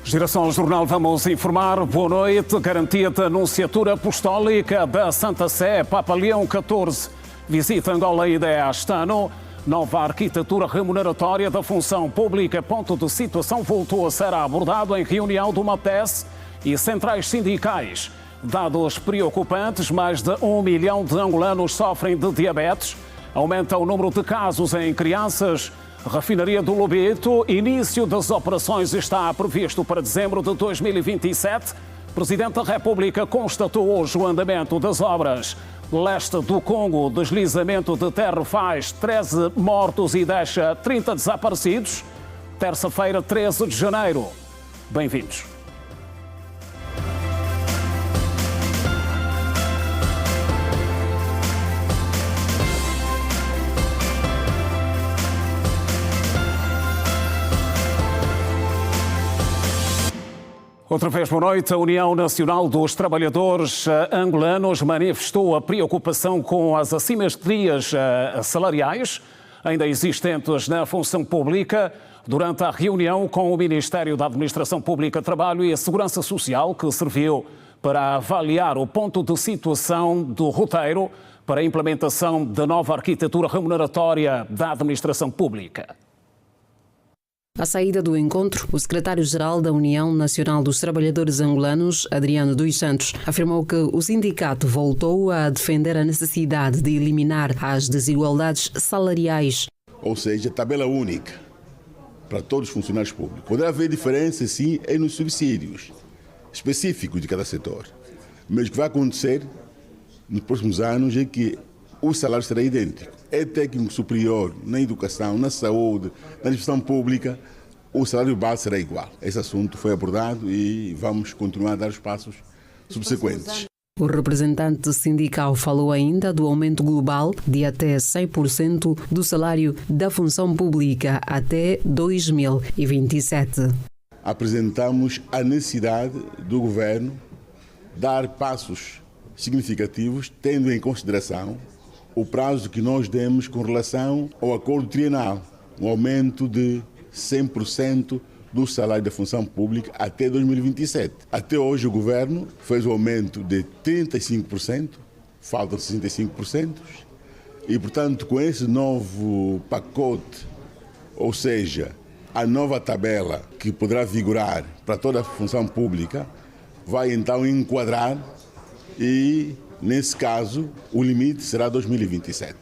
Geração Jornal, vamos informar. Boa noite. Garantia de Anunciatura Apostólica da Santa Sé, Papa Leão XIV visita Angola e este ano. Nova arquitetura remuneratória da função pública. Ponto de situação voltou a ser abordado em reunião do MAPES e centrais sindicais. Dados preocupantes, mais de 1 milhão de angolanos sofrem de diabetes. Aumenta o número de casos em crianças. Refinaria do Lobito, início das operações está previsto para dezembro de 2027. Presidente da República constatou hoje o andamento das obras. Leste do Congo, deslizamento de terra faz 13 mortos e deixa 30 desaparecidos. Terça-feira, 13 de janeiro. Bem-vindos. Outra vez, boa noite. A União Nacional dos Trabalhadores Angolanos manifestou a preocupação com as assimetrias salariais ainda existentes na função pública durante a reunião com o Ministério da Administração Pública, Trabalho e a Segurança Social, que serviu para avaliar o ponto de situação do roteiro para a implementação da nova arquitetura remuneratória da administração pública. À saída do encontro, o secretário-geral da União Nacional dos Trabalhadores Angolanos, Adriano dos Santos, afirmou que o sindicato voltou a defender a necessidade de eliminar as desigualdades salariais. Ou seja, tabela única para todos os funcionários públicos. Poderá haver diferença, sim, nos subsídios específicos de cada setor. Mas o que vai acontecer nos próximos anos é que o salário será idêntico. É técnico superior na educação, na saúde, na administração pública, o salário base será igual. Esse assunto foi abordado e vamos continuar a dar os passos subsequentes. O representante sindical falou ainda do aumento global de até 100% do salário da função pública até 2027. Apresentamos a necessidade do governo dar passos significativos, tendo em consideração o prazo que nós demos com relação ao acordo trienal, um aumento de 100% do salário da função pública até 2027. Até hoje o governo fez o aumento de 35%, faltam 65%, e portanto com esse novo pacote, ou seja, a nova tabela que poderá vigorar para toda a função pública, vai então enquadrar e nesse caso, o limite será 2027.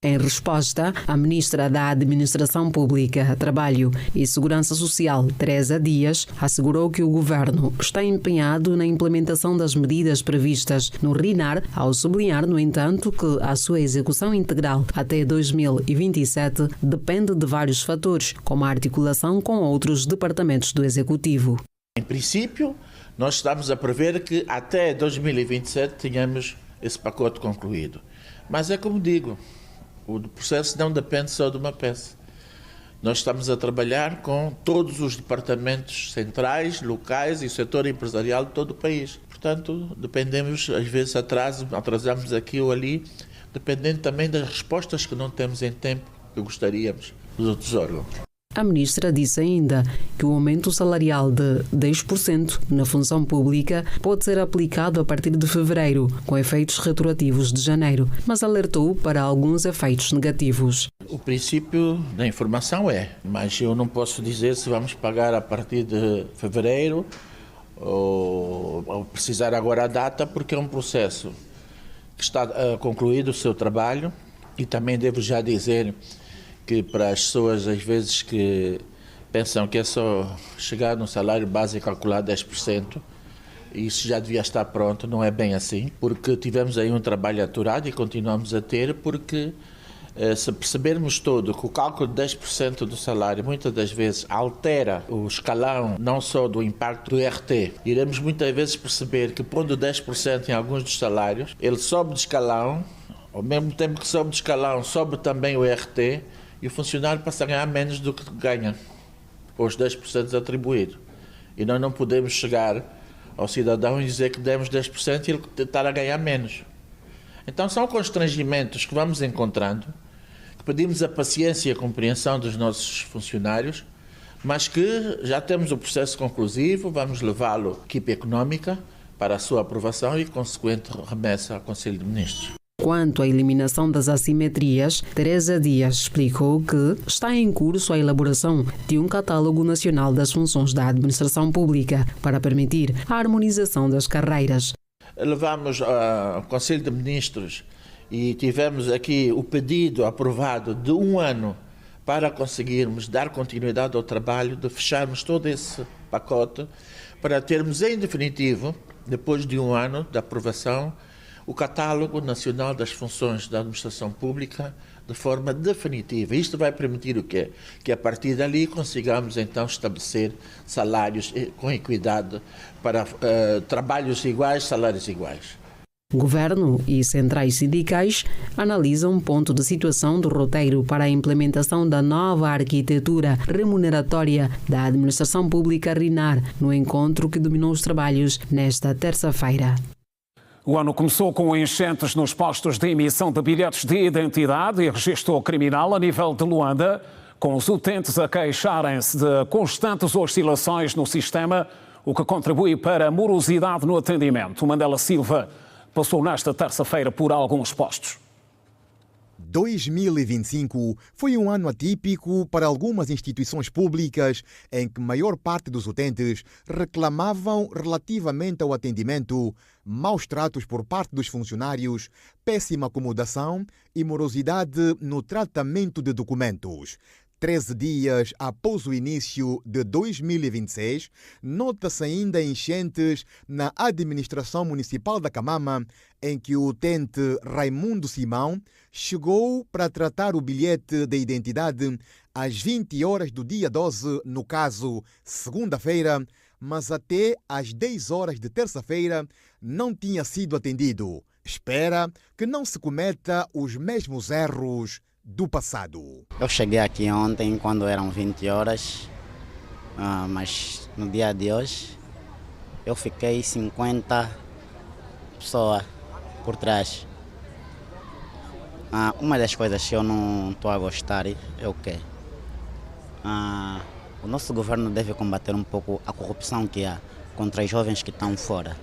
Em resposta, a ministra da Administração Pública, Trabalho e Segurança Social, Teresa Dias, assegurou que o governo está empenhado na implementação das medidas previstas no RINAR, ao sublinhar, no entanto, que a sua execução integral até 2027 depende de vários fatores, como a articulação com outros departamentos do Executivo. Em princípio, nós estamos a prever que até 2027 tenhamos esse pacote concluído. Mas é como digo, o processo não depende só de uma peça. Nós estamos a trabalhar com todos os departamentos centrais, locais e o setor empresarial de todo o país. Portanto, dependemos, às vezes atrasamos aqui ou ali, dependendo também das respostas que não temos em tempo que gostaríamos dos outros órgãos. A ministra disse ainda que o aumento salarial de 10% na função pública pode ser aplicado a partir de fevereiro, com efeitos retroativos de janeiro, mas alertou para alguns efeitos negativos. O princípio da informação mas eu não posso dizer se vamos pagar a partir de fevereiro ou precisar agora a data, porque é um processo que está concluído o seu trabalho e também devo já dizer que para as pessoas, às vezes, que pensam que é só chegar no salário base e calcular 10%, isso já devia estar pronto, não é bem assim, porque tivemos aí um trabalho aturado e continuamos a ter, porque se percebermos todo que o cálculo de 10% do salário muitas das vezes altera o escalão não só do impacto do RT, iremos muitas vezes perceber que pondo 10% em alguns dos salários, ele sobe de escalão, ao mesmo tempo que sobe de escalão, sobe também o RT, e o funcionário passa a ganhar menos do que ganha, os 10% atribuídos. E nós não podemos chegar ao cidadão e dizer que demos 10% e ele estar a ganhar menos. Então são constrangimentos que vamos encontrando, que pedimos a paciência e a compreensão dos nossos funcionários, mas que já temos o processo conclusivo, vamos levá-lo à equipe económica para a sua aprovação e consequente remessa ao Conselho de Ministros. Quanto à eliminação das assimetrias, Teresa Dias explicou que está em curso a elaboração de um catálogo nacional das funções da administração pública para permitir a harmonização das carreiras. Levamos ao Conselho de Ministros e tivemos aqui o pedido aprovado de 1 ano para conseguirmos dar continuidade ao trabalho, de fecharmos todo esse pacote, para termos em definitivo, depois de 1 ano da aprovação, o catálogo nacional das funções da administração pública de forma definitiva. Isto vai permitir o quê? Que a partir dali consigamos então estabelecer salários com equidade para trabalhos iguais, salários iguais. Governo e centrais sindicais analisam um ponto de situação do roteiro para a implementação da nova arquitetura remuneratória da administração pública RINAR no encontro que dominou os trabalhos nesta terça-feira. O ano começou com enchentes nos postos de emissão de bilhetes de identidade e registro criminal a nível de Luanda, com os utentes a queixarem-se de constantes oscilações no sistema, o que contribui para a morosidade no atendimento. Mandela Silva passou nesta terça-feira por alguns postos. 2025 foi um ano atípico para algumas instituições públicas em que a maior parte dos utentes reclamavam relativamente ao atendimento, maus tratos por parte dos funcionários, péssima acomodação e morosidade no tratamento de documentos. 13 dias após o início de 2026, nota-se ainda enchentes na administração municipal da Camama, em que o utente Raimundo Simão chegou para tratar o bilhete de identidade às 20 horas do dia 12, no caso, segunda-feira, mas até às 10 horas de terça-feira não tinha sido atendido. Espera que não se cometa os mesmos erros do passado. Eu cheguei aqui ontem quando eram 20 horas, mas no dia de hoje eu fiquei 50 pessoas por trás. Uma das coisas que eu não estou a gostar é o quê? O nosso governo deve combater um pouco a corrupção que há contra os jovens que estão fora.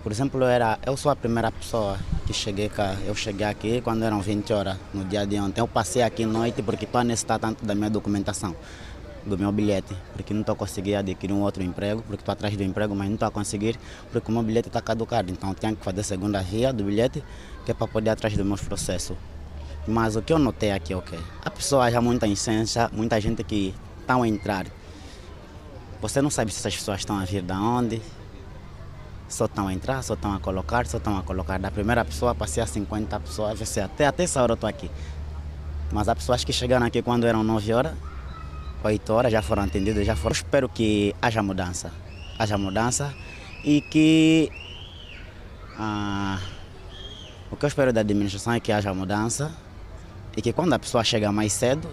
Por exemplo, eu sou a primeira pessoa que cheguei cá. Eu cheguei aqui quando eram 20 horas no dia de ontem. Eu passei aqui à noite porque estou a necessitar tanto da minha documentação, do meu bilhete, porque não estou a conseguir adquirir um outro emprego, porque estou atrás do emprego, mas não estou a conseguir porque o meu bilhete está caducado. Então eu tenho que fazer a segunda via do bilhete, que é para poder ir atrás dos meus processos. Mas o que eu notei aqui é o quê? Há pessoas, já muita incensa, muita gente que estão a entrar. Você não sabe se essas pessoas estão a vir de onde. Só estão a entrar, só estão a colocar, só estão a colocar. Da primeira pessoa passei a 50 pessoas, até essa hora eu estou aqui. Mas há pessoas que chegaram aqui quando eram 9 horas, 8 horas, já foram atendidas, já foram. Eu espero que haja mudança e que... o que eu espero da administração é que haja mudança e que quando a pessoa chega mais cedo,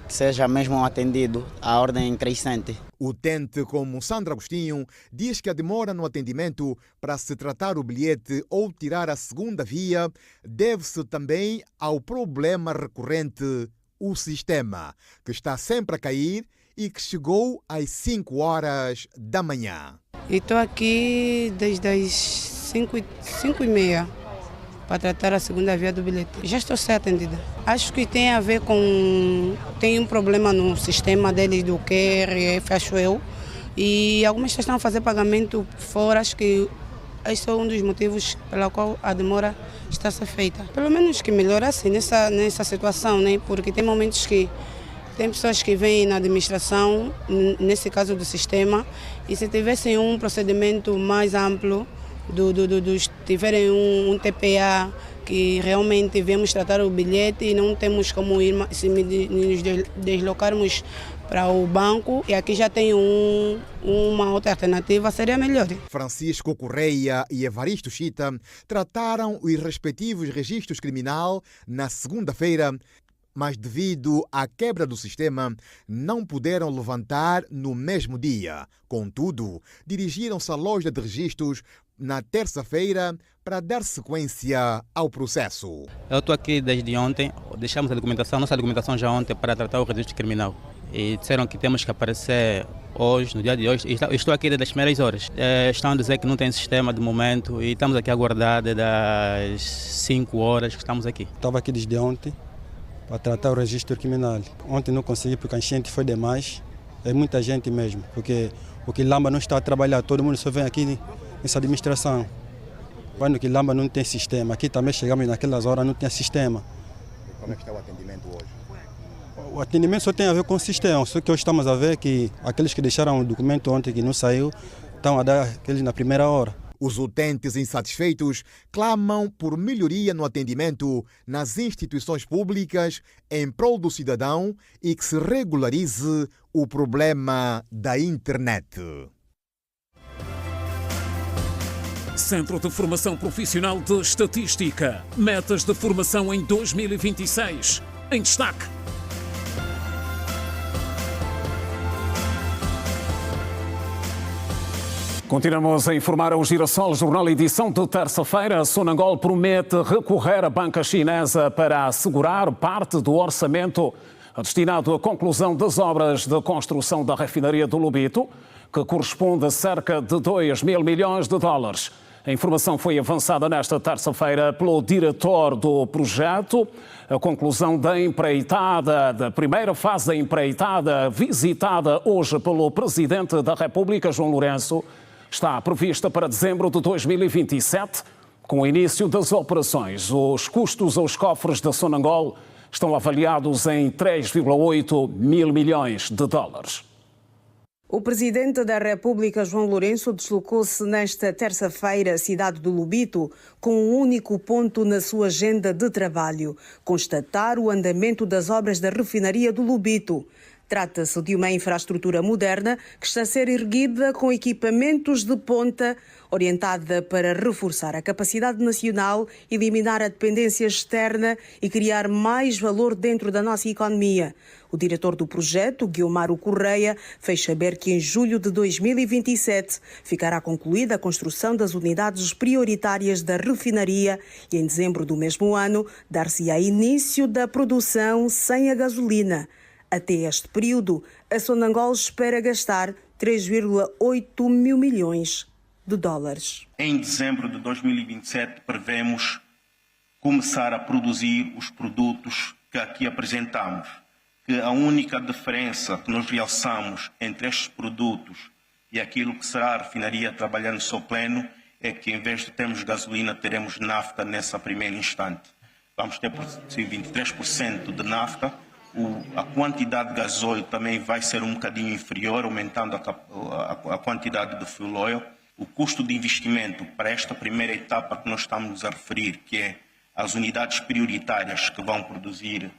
seja mesmo atendido a ordem crescente. Utente como Sandra Agostinho diz que a demora no atendimento para se tratar o bilhete ou tirar a segunda via deve-se também ao problema recorrente, o sistema, que está sempre a cair e que chegou às 5 horas da manhã. Estou aqui desde as 5h30 para tratar a segunda via do bilhete. Já estou sendo atendida. Acho que tem a ver com... Tem um problema no sistema deles do QRF, acho eu. E algumas pessoas estão a fazer pagamento fora. Acho que esse é um dos motivos pela qual a demora está a ser feita. Pelo menos que melhorasse nessa situação, né? Porque tem momentos que tem pessoas que vêm na administração, nesse caso do sistema, e se tivessem um procedimento mais amplo, tiverem um TPA que realmente viemos tratar o bilhete e não temos como ir, se nos deslocarmos para o banco, e aqui já tem uma outra alternativa, seria melhor. Francisco Correia e Evaristo Chita trataram os respectivos registros criminal na segunda-feira, mas devido à quebra do sistema, não puderam levantar no mesmo dia. Contudo, dirigiram-se à loja de registros na terça-feira para dar sequência ao processo. Eu estou aqui desde ontem, deixamos a documentação, nossa documentação já ontem para tratar o registro criminal. E disseram que temos que aparecer hoje, no dia de hoje. Estou aqui desde as primeiras horas. Estão a dizer que não tem sistema de momento e estamos aqui a aguardar desde as 5 horas que estamos aqui. Estava aqui desde ontem para tratar o registro criminal. Ontem não consegui porque a enchente foi demais. É muita gente mesmo, porque o Quilamba não está a trabalhar, todo mundo só vem aqui nessa administração. Quando o Quilamba não tem sistema, aqui também chegamos naquelas horas, não tinha sistema. Como é que está o atendimento hoje? O atendimento só tem a ver com o sistema, só que hoje estamos a ver que aqueles que deixaram o documento ontem que não saiu, estão a dar aqueles na primeira hora. Os utentes insatisfeitos clamam por melhoria no atendimento nas instituições públicas em prol do cidadão e que se regularize o problema da internet. Centro de Formação Profissional de Estatística. Metas de formação em 2026. Em destaque. Continuamos a informar o Girassol Jornal edição de terça-feira. Sonangol promete recorrer à banca chinesa para assegurar parte do orçamento destinado à conclusão das obras de construção da refinaria do Lobito, que corresponde a cerca de 2 mil milhões de dólares. A informação foi avançada nesta terça-feira pelo diretor do projeto. A conclusão da empreitada, da primeira fase da empreitada, visitada hoje pelo Presidente da República, João Lourenço, está prevista para dezembro de 2027, com o início das operações. Os custos aos cofres da Sonangol estão avaliados em 3,8 mil milhões de dólares. O Presidente da República, João Lourenço, deslocou-se nesta terça-feira à cidade do Lobito com um único ponto na sua agenda de trabalho: constatar o andamento das obras da refinaria do Lobito. Trata-se de uma infraestrutura moderna que está a ser erguida com equipamentos de ponta, orientada para reforçar a capacidade nacional, eliminar a dependência externa e criar mais valor dentro da nossa economia. O diretor do projeto, Guilmaro Correia, fez saber que em julho de 2027 ficará concluída a construção das unidades prioritárias da refinaria e em dezembro do mesmo ano dar-se-á início da produção sem a gasolina. Até este período, a Sonangol espera gastar 3,8 mil milhões de dólares. Em dezembro de 2027, prevemos começar a produzir os produtos que aqui apresentamos. Que a única diferença que nós realçamos entre estes produtos e aquilo que será a refinaria trabalhando só pleno é que, em vez de termos gasolina, teremos nafta nessa primeira instante. Vamos ter 23% de nafta. A quantidade de gasóleo também vai ser um bocadinho inferior, aumentando a quantidade de fuel oil. O custo de investimento para esta primeira etapa que nós estamos a referir, que é as unidades prioritárias que vão produzir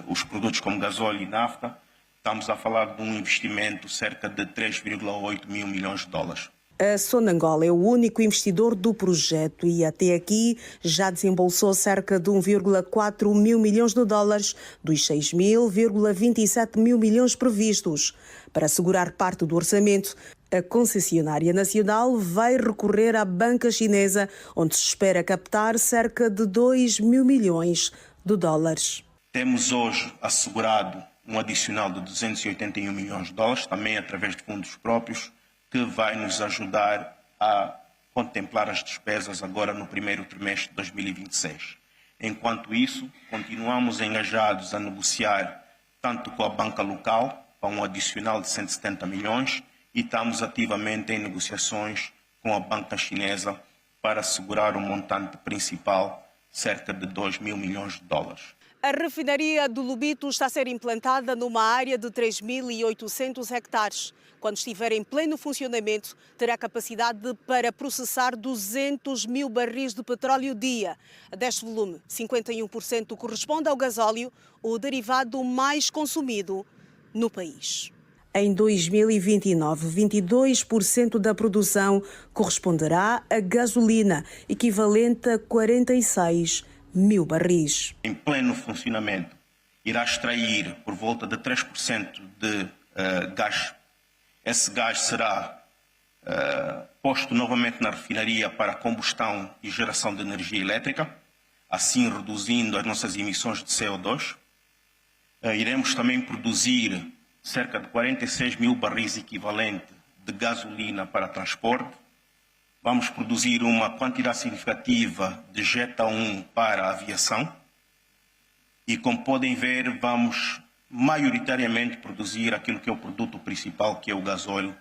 os produtos como gasóleo e nafta, estamos a falar de um investimento cerca de 3,8 mil milhões de dólares. A Sonangol é o único investidor do projeto e até aqui já desembolsou cerca de 1,4 mil milhões de dólares dos 6,27 mil milhões previstos. Para assegurar parte do orçamento, a concessionária nacional vai recorrer à banca chinesa, onde se espera captar cerca de 2 mil milhões de dólares. Temos hoje assegurado um adicional de 281 milhões de dólares, também através de fundos próprios, que vai nos ajudar a contemplar as despesas agora no primeiro trimestre de 2026. Enquanto isso, continuamos engajados a negociar tanto com a banca local, para um adicional de 170 milhões, e estamos ativamente em negociações com a banca chinesa para assegurar o montante principal, cerca de 2 mil milhões de dólares. A refinaria do Lobito está a ser implantada numa área de 3.800 hectares. Quando estiver em pleno funcionamento, terá capacidade para processar 200 mil barris de petróleo dia. Deste volume, 51% corresponde ao gasóleo, o derivado mais consumido no país. Em 2029, 22% da produção corresponderá a gasolina, equivalente a 46 mil barris. Em pleno funcionamento, irá extrair por volta de 3% de gás. Esse gás será posto novamente na refinaria para combustão e geração de energia elétrica, assim reduzindo as nossas emissões de CO2. Iremos também produzir cerca de 46 mil barris equivalente de gasolina para transporte. Vamos produzir uma quantidade significativa de Jetta 1 para a aviação. E, como podem ver, vamos maioritariamente produzir aquilo que é o produto principal, que é o gasóleo,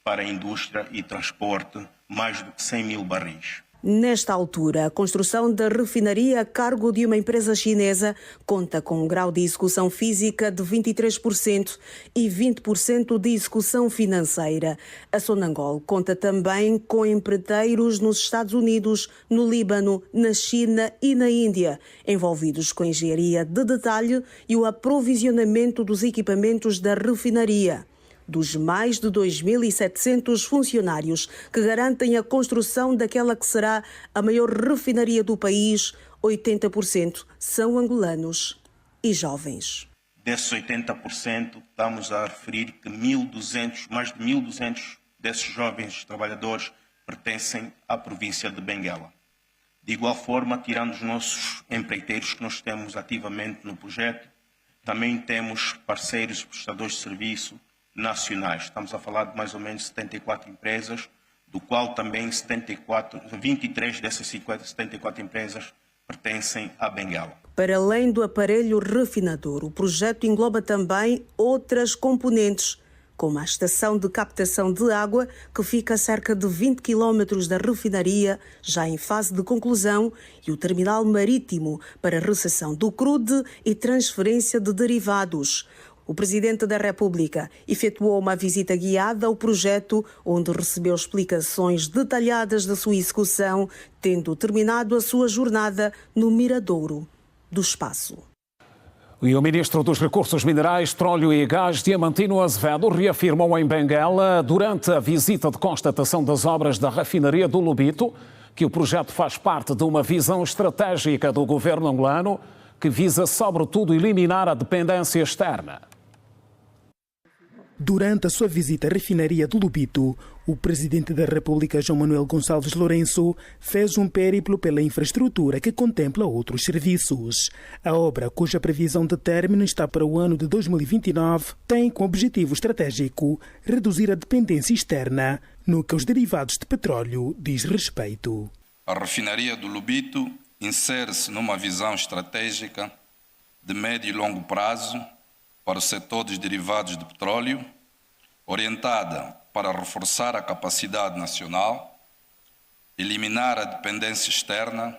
para a indústria e transporte, mais do que 100 mil barris. Nesta altura, a construção da refinaria a cargo de uma empresa chinesa conta com um grau de execução física de 23% e 20% de execução financeira. A Sonangol conta também com empreiteiros nos Estados Unidos, no Líbano, na China e na Índia, envolvidos com a engenharia de detalhe e o aprovisionamento dos equipamentos da refinaria. Dos mais de 2.700 funcionários que garantem a construção daquela que será a maior refinaria do país, 80% são angolanos e jovens. Desses 80%, estamos a referir que mais de 1.200 desses jovens trabalhadores pertencem à província de Benguela. De igual forma, tirando os nossos empreiteiros que nós temos ativamente no projeto, também temos parceiros prestadores de serviço nacionais. Estamos a falar de mais ou menos 74 empresas, do qual também 23 dessas 74 empresas pertencem à Benguela. Para além do aparelho refinador, o projeto engloba também outras componentes, como a estação de captação de água, que fica a cerca de 20 km da refinaria, já em fase de conclusão, e o terminal marítimo para recepção do crude e transferência de derivados. O Presidente da República efetuou uma visita guiada ao projeto, onde recebeu explicações detalhadas da sua execução, tendo terminado a sua jornada no Miradouro do Espaço. E o Ministro dos Recursos Minerais, Petróleo e Gás, Diamantino Azevedo, reafirmou em Benguela, durante a visita de constatação das obras da refinaria do Lubito, que o projeto faz parte de uma visão estratégica do governo angolano, que visa, sobretudo, eliminar a dependência externa. Durante a sua visita à refinaria do Lubito, o Presidente da República, João Manuel Gonçalves Lourenço, fez um périplo pela infraestrutura que contempla outros serviços. A obra, cuja previsão de término está para o ano de 2029, tem como objetivo estratégico reduzir a dependência externa no que aos derivados de petróleo diz respeito. A refinaria do Lubito insere-se numa visão estratégica de médio e longo prazo para o setor dos derivados de petróleo, orientada para reforçar a capacidade nacional, eliminar a dependência externa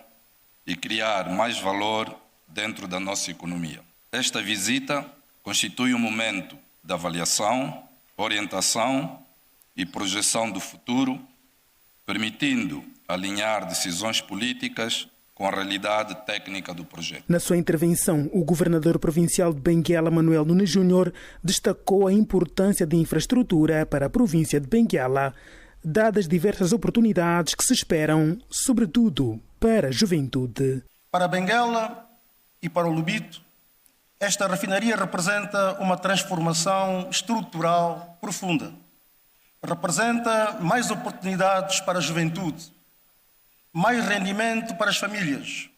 e criar mais valor dentro da nossa economia. Esta visita constitui um momento de avaliação, orientação e projeção do futuro, permitindo alinhar decisões políticas com a realidade técnica do projeto. Na sua intervenção, o governador provincial de Benguela, Manuel Nunes Júnior, destacou a importância da infraestrutura para a província de Benguela, dadas diversas oportunidades que se esperam, sobretudo para a juventude. Para Benguela e para o Lubito, esta refinaria representa uma transformação estrutural profunda. Representa mais oportunidades para a juventude, mais rendimento para as famílias,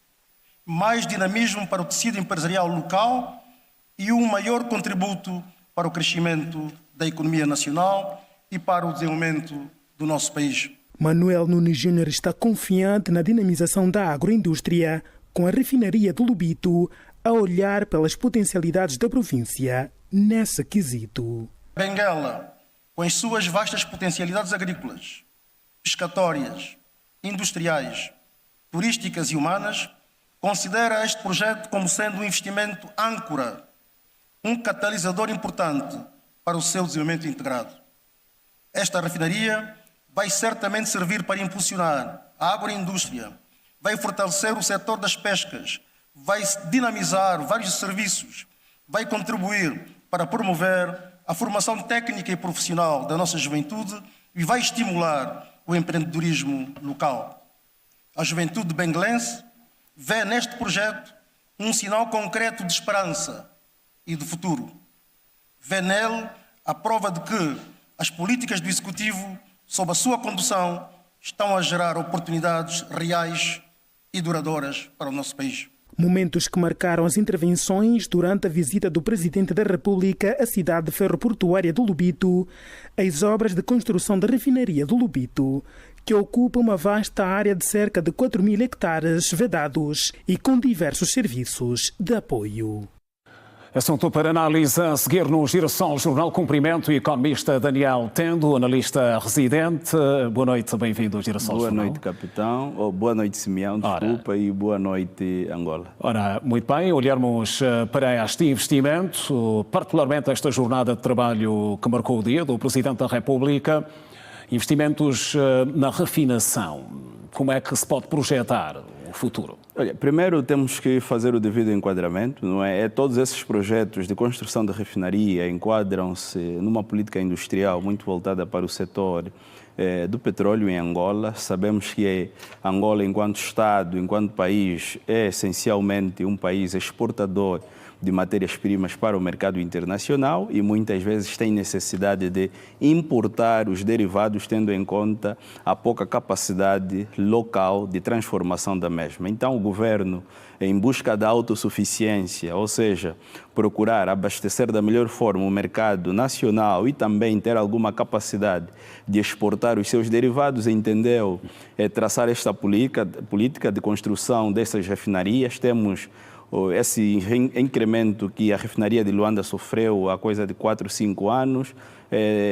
mais dinamismo para o tecido empresarial local e um maior contributo para o crescimento da economia nacional e para o desenvolvimento do nosso país. Manuel Nunes Júnior está confiante na dinamização da agroindústria, com a refinaria do Lubito a olhar pelas potencialidades da província nesse quesito. Benguela, com as suas vastas potencialidades agrícolas, pescatórias, industriais, turísticas e humanas, considera este projeto como sendo um investimento âncora, um catalisador importante para o seu desenvolvimento integrado. Esta refinaria vai certamente servir para impulsionar a agroindústria, vai fortalecer o setor das pescas, vai dinamizar vários serviços, vai contribuir para promover a formação técnica e profissional da nossa juventude e vai estimular o empreendedorismo local. A juventude benguelense vê neste projeto um sinal concreto de esperança e de futuro. Vê nele a prova de que as políticas do Executivo sob a sua condução, estão a gerar oportunidades reais e duradouras para o nosso país. Momentos que marcaram as intervenções durante a visita do Presidente da República à cidade ferroportuária do Lubito, as obras de construção da refinaria do Lubito, que ocupa uma vasta área de cerca de 4.000 hectares vedados e com diversos serviços de apoio. Assunto para análise a seguir no Girassol Jornal. Cumprimento o economista Daniel Tendo, analista residente. Boa noite, bem-vindo ao Girassol Jornal. Boa noite, capitão. Oh, boa noite, Simeão, desculpa, e boa noite, Angola. Ora, muito bem, olharmos para este investimento, particularmente esta jornada de trabalho que marcou o dia do Presidente da República. Investimentos na refinação. Como é que se pode projetar o futuro? Olha, primeiro temos que fazer o devido enquadramento, não é? Todos esses projetos de construção de refinaria enquadram-se numa política industrial muito voltada para o setor do petróleo em Angola. Sabemos que Angola, enquanto Estado, enquanto país, é essencialmente um país exportador de matérias-primas para o mercado internacional e muitas vezes tem necessidade de importar os derivados, tendo em conta a pouca capacidade local de transformação da mesma. Então, o governo, em busca da autossuficiência, ou seja, procurar abastecer da melhor forma o mercado nacional e também ter alguma capacidade de exportar os seus derivados, entendeu traçar esta política de construção dessas refinarias. Temos esse incremento que a refinaria de Luanda sofreu há coisa de 4, 5 anos.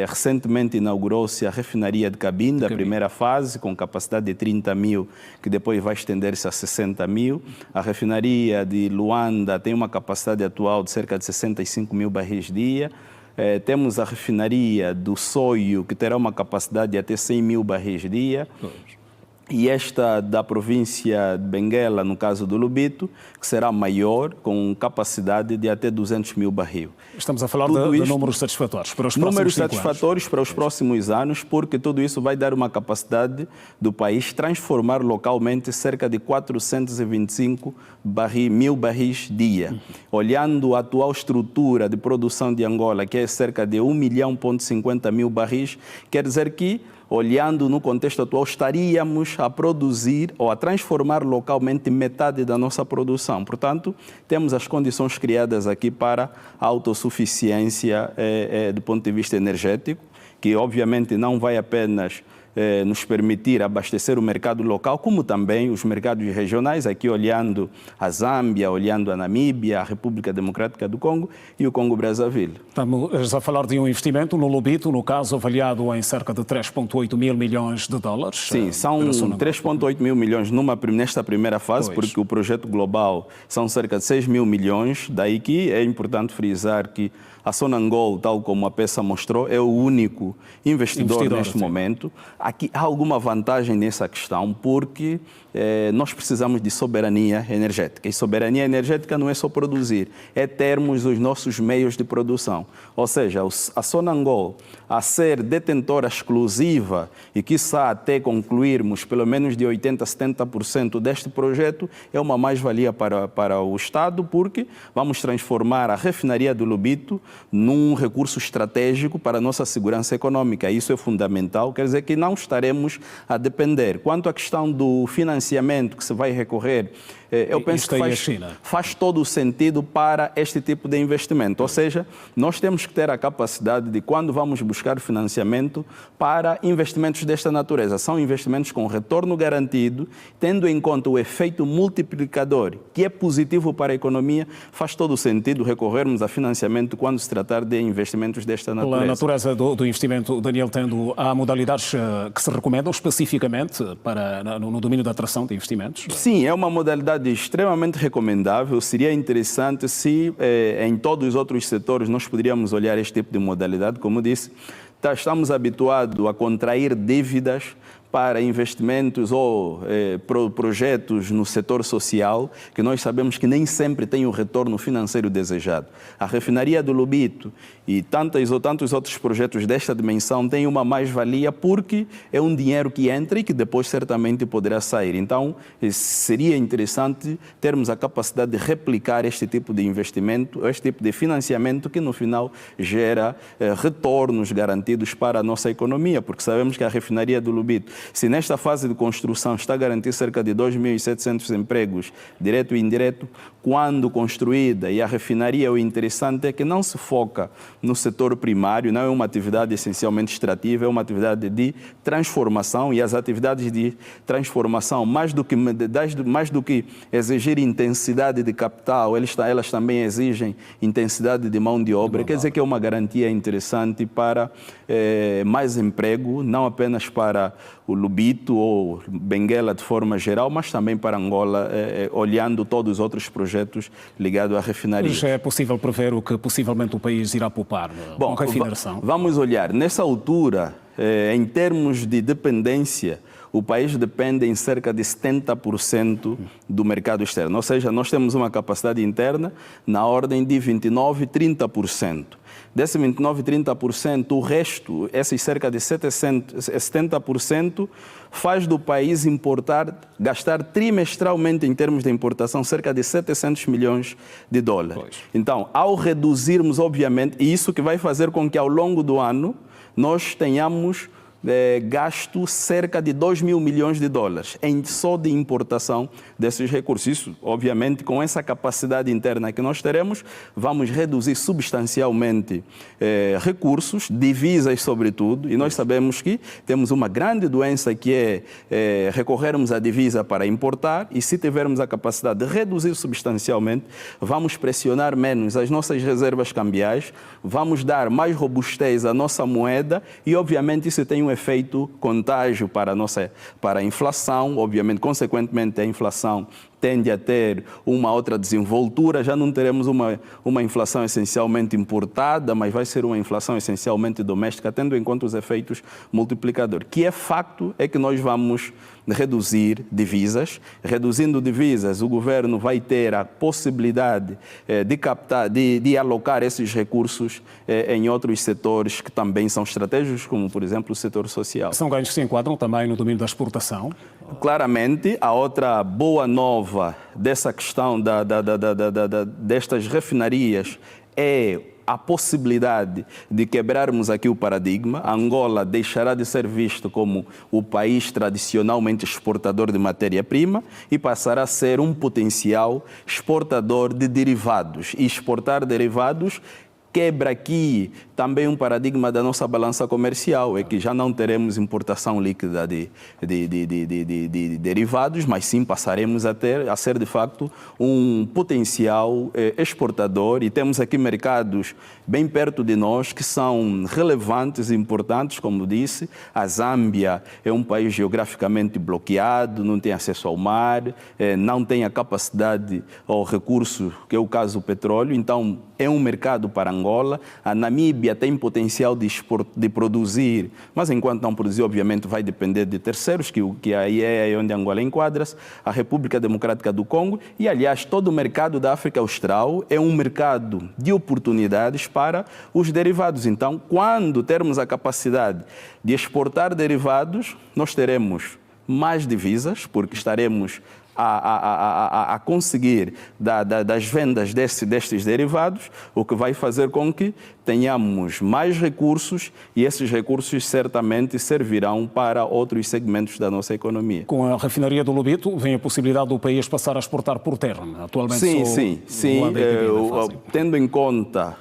Recentemente inaugurou-se a refinaria de Cabinda, a primeira fase, com capacidade de 30 mil, que depois vai estender-se a 60 mil. A refinaria de Luanda tem uma capacidade atual de cerca de 65 mil barris dia. Temos a refinaria do Soio, que terá uma capacidade de até 100 mil barris dia. E esta da província de Benguela, no caso do Lubito, que será maior, com capacidade de até 200 mil barril. Estamos a falar de números satisfatórios para os próximos 5 anos. Números satisfatórios para os próximos anos, porque tudo isso vai dar uma capacidade do país transformar localmente cerca de 425 mil barris dia. Olhando a atual estrutura de produção de Angola, que é cerca de 1,50 milhão barris, quer dizer que, olhando no contexto atual, estaríamos a produzir ou a transformar localmente metade da nossa produção. Portanto, temos as condições criadas aqui para a autossuficiência do ponto de vista energético, que obviamente não vai apenas nos permitir abastecer o mercado local, como também os mercados regionais, aqui olhando a Zâmbia, olhando a Namíbia, a República Democrática do Congo e o Congo-Brazzaville. Estamos a falar de um investimento no Lubito, no caso avaliado em cerca de 3,8 mil milhões de dólares. Sim, são 3,8 mil milhões nesta primeira fase, porque o projeto global são cerca de 6 mil milhões, daí que é importante frisar que a Sonangol, tal como a peça mostrou, é o único investidor neste momento. Aqui há alguma vantagem nessa questão, porque nós precisamos de soberania energética. E soberania energética não é só produzir, é termos os nossos meios de produção. Ou seja, a Sonangol, a ser detentora exclusiva e quiçá até concluirmos pelo menos de 80% a 70% deste projeto, é uma mais-valia para o Estado, porque vamos transformar a refinaria do Lubito num recurso estratégico para a nossa segurança econômica. Isso é fundamental, quer dizer que não estaremos a depender. Quanto à questão do financiamento que se vai recorrer, eu penso que faz todo o sentido para este tipo de investimento. Ou seja, nós temos que ter a capacidade de, quando vamos buscar financiamento para investimentos desta natureza, são investimentos com retorno garantido, tendo em conta o efeito multiplicador, que é positivo para a economia, faz todo o sentido recorrermos a financiamento quando se tratar de investimentos desta natureza. Pela natureza do investimento, Daniel, tendo há modalidades que se recomendam especificamente no domínio da atração de investimentos? Sim, é uma modalidade extremamente recomendável. Seria interessante se em todos os outros setores nós poderíamos olhar este tipo de modalidade. Como disse, estamos habituados a contrair dívidas para investimentos ou projetos no setor social, que nós sabemos que nem sempre tem o retorno financeiro desejado. A refinaria do Lubito e tantos outros projetos desta dimensão têm uma mais-valia porque é um dinheiro que entra e que depois certamente poderá sair. Então, seria interessante termos a capacidade de replicar este tipo de investimento, este tipo de financiamento que no final gera retornos garantidos para a nossa economia, porque sabemos que a refinaria do Lubito, se nesta fase de construção está a garantir cerca de 2.700 empregos, direto e indireto, quando construída, e a refinaria, o interessante é que não se foca no setor primário, não é uma atividade essencialmente extrativa, é uma atividade de transformação, e as atividades de transformação, mais do que exigir intensidade de capital, elas também exigem intensidade de mão de obra, quer dizer que é uma garantia interessante para mais emprego, não apenas para o Lubito ou Benguela de forma geral, mas também para Angola, olhando todos os outros projetos ligados à refinaria. Já é possível prever o que possivelmente o país irá poupar com a refinação? Vamos olhar. Nessa altura, em termos de dependência, o país depende em cerca de 70% do mercado externo. Ou seja, nós temos uma capacidade interna na ordem de 29% e 30%. Desse 29% e 30%, o resto, esses cerca de 70%, faz do país gastar trimestralmente em termos de importação cerca de 700 milhões de dólares. Pois. Então, ao reduzirmos, obviamente, e isso que vai fazer com que ao longo do ano nós tenhamos gasto cerca de 2 mil milhões de dólares só de importação desses recursos. Isso, obviamente, com essa capacidade interna que nós teremos, vamos reduzir substancialmente recursos, divisas sobretudo, e nós sabemos que temos uma grande doença que é recorrermos à divisa para importar, e se tivermos a capacidade de reduzir substancialmente, vamos pressionar menos as nossas reservas cambiais, vamos dar mais robustez à nossa moeda e, obviamente, isso tem um efeito contágio para a inflação. Obviamente, consequentemente, a inflação tende a ter uma outra desenvoltura, já não teremos uma inflação essencialmente importada, mas vai ser uma inflação essencialmente doméstica, tendo em conta os efeitos multiplicadores. Que é facto é que nós vamos reduzir divisas. Reduzindo divisas, o governo vai ter a possibilidade de captar, de alocar esses recursos em outros setores que também são estratégicos, como, por exemplo, o setor social. São ganhos que se enquadram também no domínio da exportação? Claramente, a outra boa nova dessa questão destas refinarias é a possibilidade de quebrarmos aqui o paradigma. Angola deixará de ser visto como o país tradicionalmente exportador de matéria-prima e passará a ser um potencial exportador de derivados. E exportar derivados quebra aqui também um paradigma da nossa balança comercial, é que já não teremos importação líquida de derivados, mas sim passaremos a ser de facto um potencial exportador, e temos aqui mercados bem perto de nós que são relevantes e importantes, como disse. A Zâmbia é um país geograficamente bloqueado, não tem acesso ao mar, não tem a capacidade ou recurso, que é o caso do petróleo, então é um mercado para Angola. A Namíbia tem potencial de produzir, mas enquanto não produzir, obviamente vai depender de terceiros, que aí é onde Angola enquadra-se. A República Democrática do Congo e, aliás, todo o mercado da África Austral é um mercado de oportunidades para os derivados. Então, quando termos a capacidade de exportar derivados, nós teremos mais divisas, porque estaremos a conseguir das vendas destes derivados, o que vai fazer com que tenhamos mais recursos, e esses recursos certamente servirão para outros segmentos da nossa economia. Com a refinaria do Lubito, vem a possibilidade do país passar a exportar por terra. Atualmente sim. Tendo em conta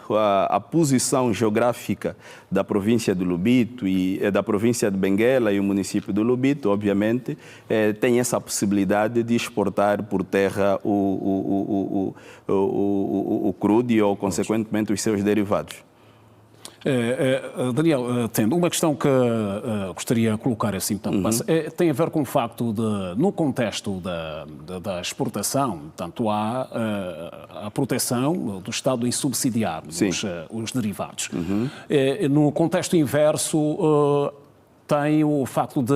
a posição geográfica da província do Lubito e da província de Benguela e o município do Lubito, obviamente, tem essa possibilidade de exportar por terra o crudo ou, consequentemente, os seus derivados. Daniel, tendo uma questão que gostaria de colocar assim, tem a ver com o facto de, no contexto da exportação, tanto há a proteção do Estado em subsidiar os derivados. No contexto inverso, tem o facto de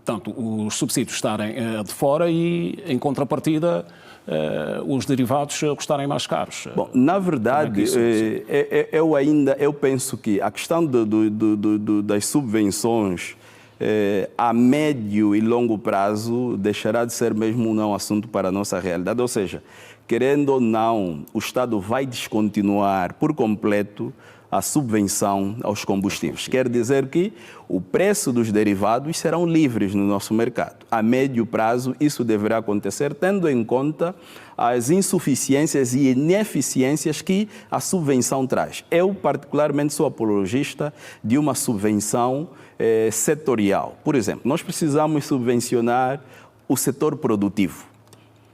tanto os subsídios estarem de fora e, em contrapartida, os derivados custarem mais caros. Bom, na verdade, eu penso que a questão das subvenções a médio e longo prazo deixará de ser mesmo um assunto para a nossa realidade. Ou seja, querendo ou não, o Estado vai descontinuar por completo a subvenção aos combustíveis. Quer dizer que o preço dos derivados serão livres no nosso mercado. A médio prazo, isso deverá acontecer, tendo em conta as insuficiências e ineficiências que a subvenção traz. Eu, particularmente, sou apologista de uma subvenção setorial. Por exemplo, nós precisamos subvencionar o setor produtivo.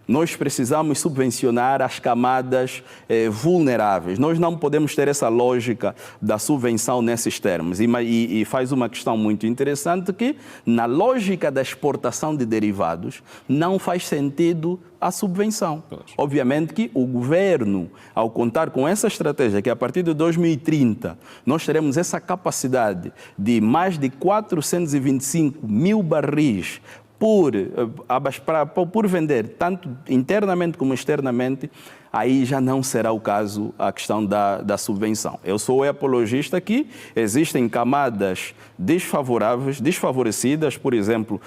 Nós precisamos subvencionar as camadas vulneráveis. Nós não podemos ter essa lógica da subvenção nesses termos. E faz uma questão muito interessante que, na lógica da exportação de derivados, não faz sentido a subvenção. Obviamente que o governo, ao contar com essa estratégia, que a partir de 2030 nós teremos essa capacidade de mais de 425 mil barris por vender, tanto internamente como externamente, aí já não será o caso a questão da subvenção. Eu sou apologista que existem camadas desfavorecidas, por exemplo,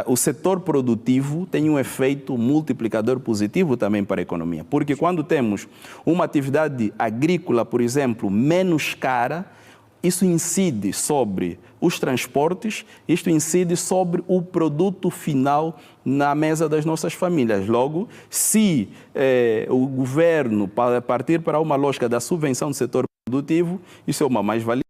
o setor produtivo tem um efeito multiplicador positivo também para a economia, porque quando temos uma atividade agrícola, por exemplo, menos cara, isso incide sobre os transportes, isto incide sobre o produto final na mesa das nossas famílias. Logo, se o governo partir para uma lógica da subvenção do setor produtivo, isso é uma mais-valia.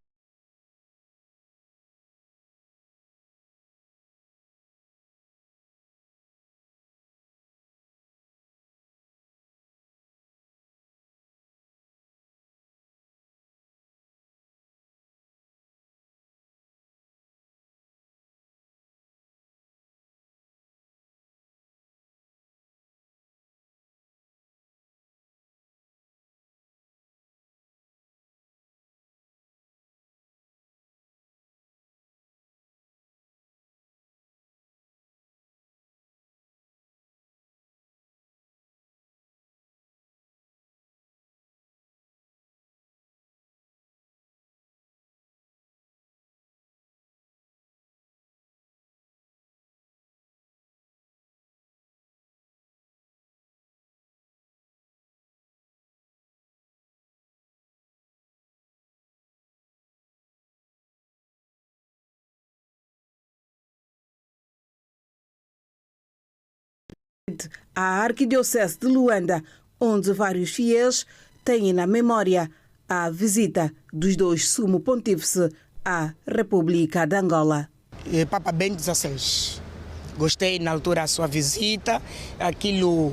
A Arquidiocese de Luanda, onde vários fiéis têm na memória a visita dos dois sumo pontífices à República de Angola. Papa Bento XVI, gostei na altura da sua visita, aquilo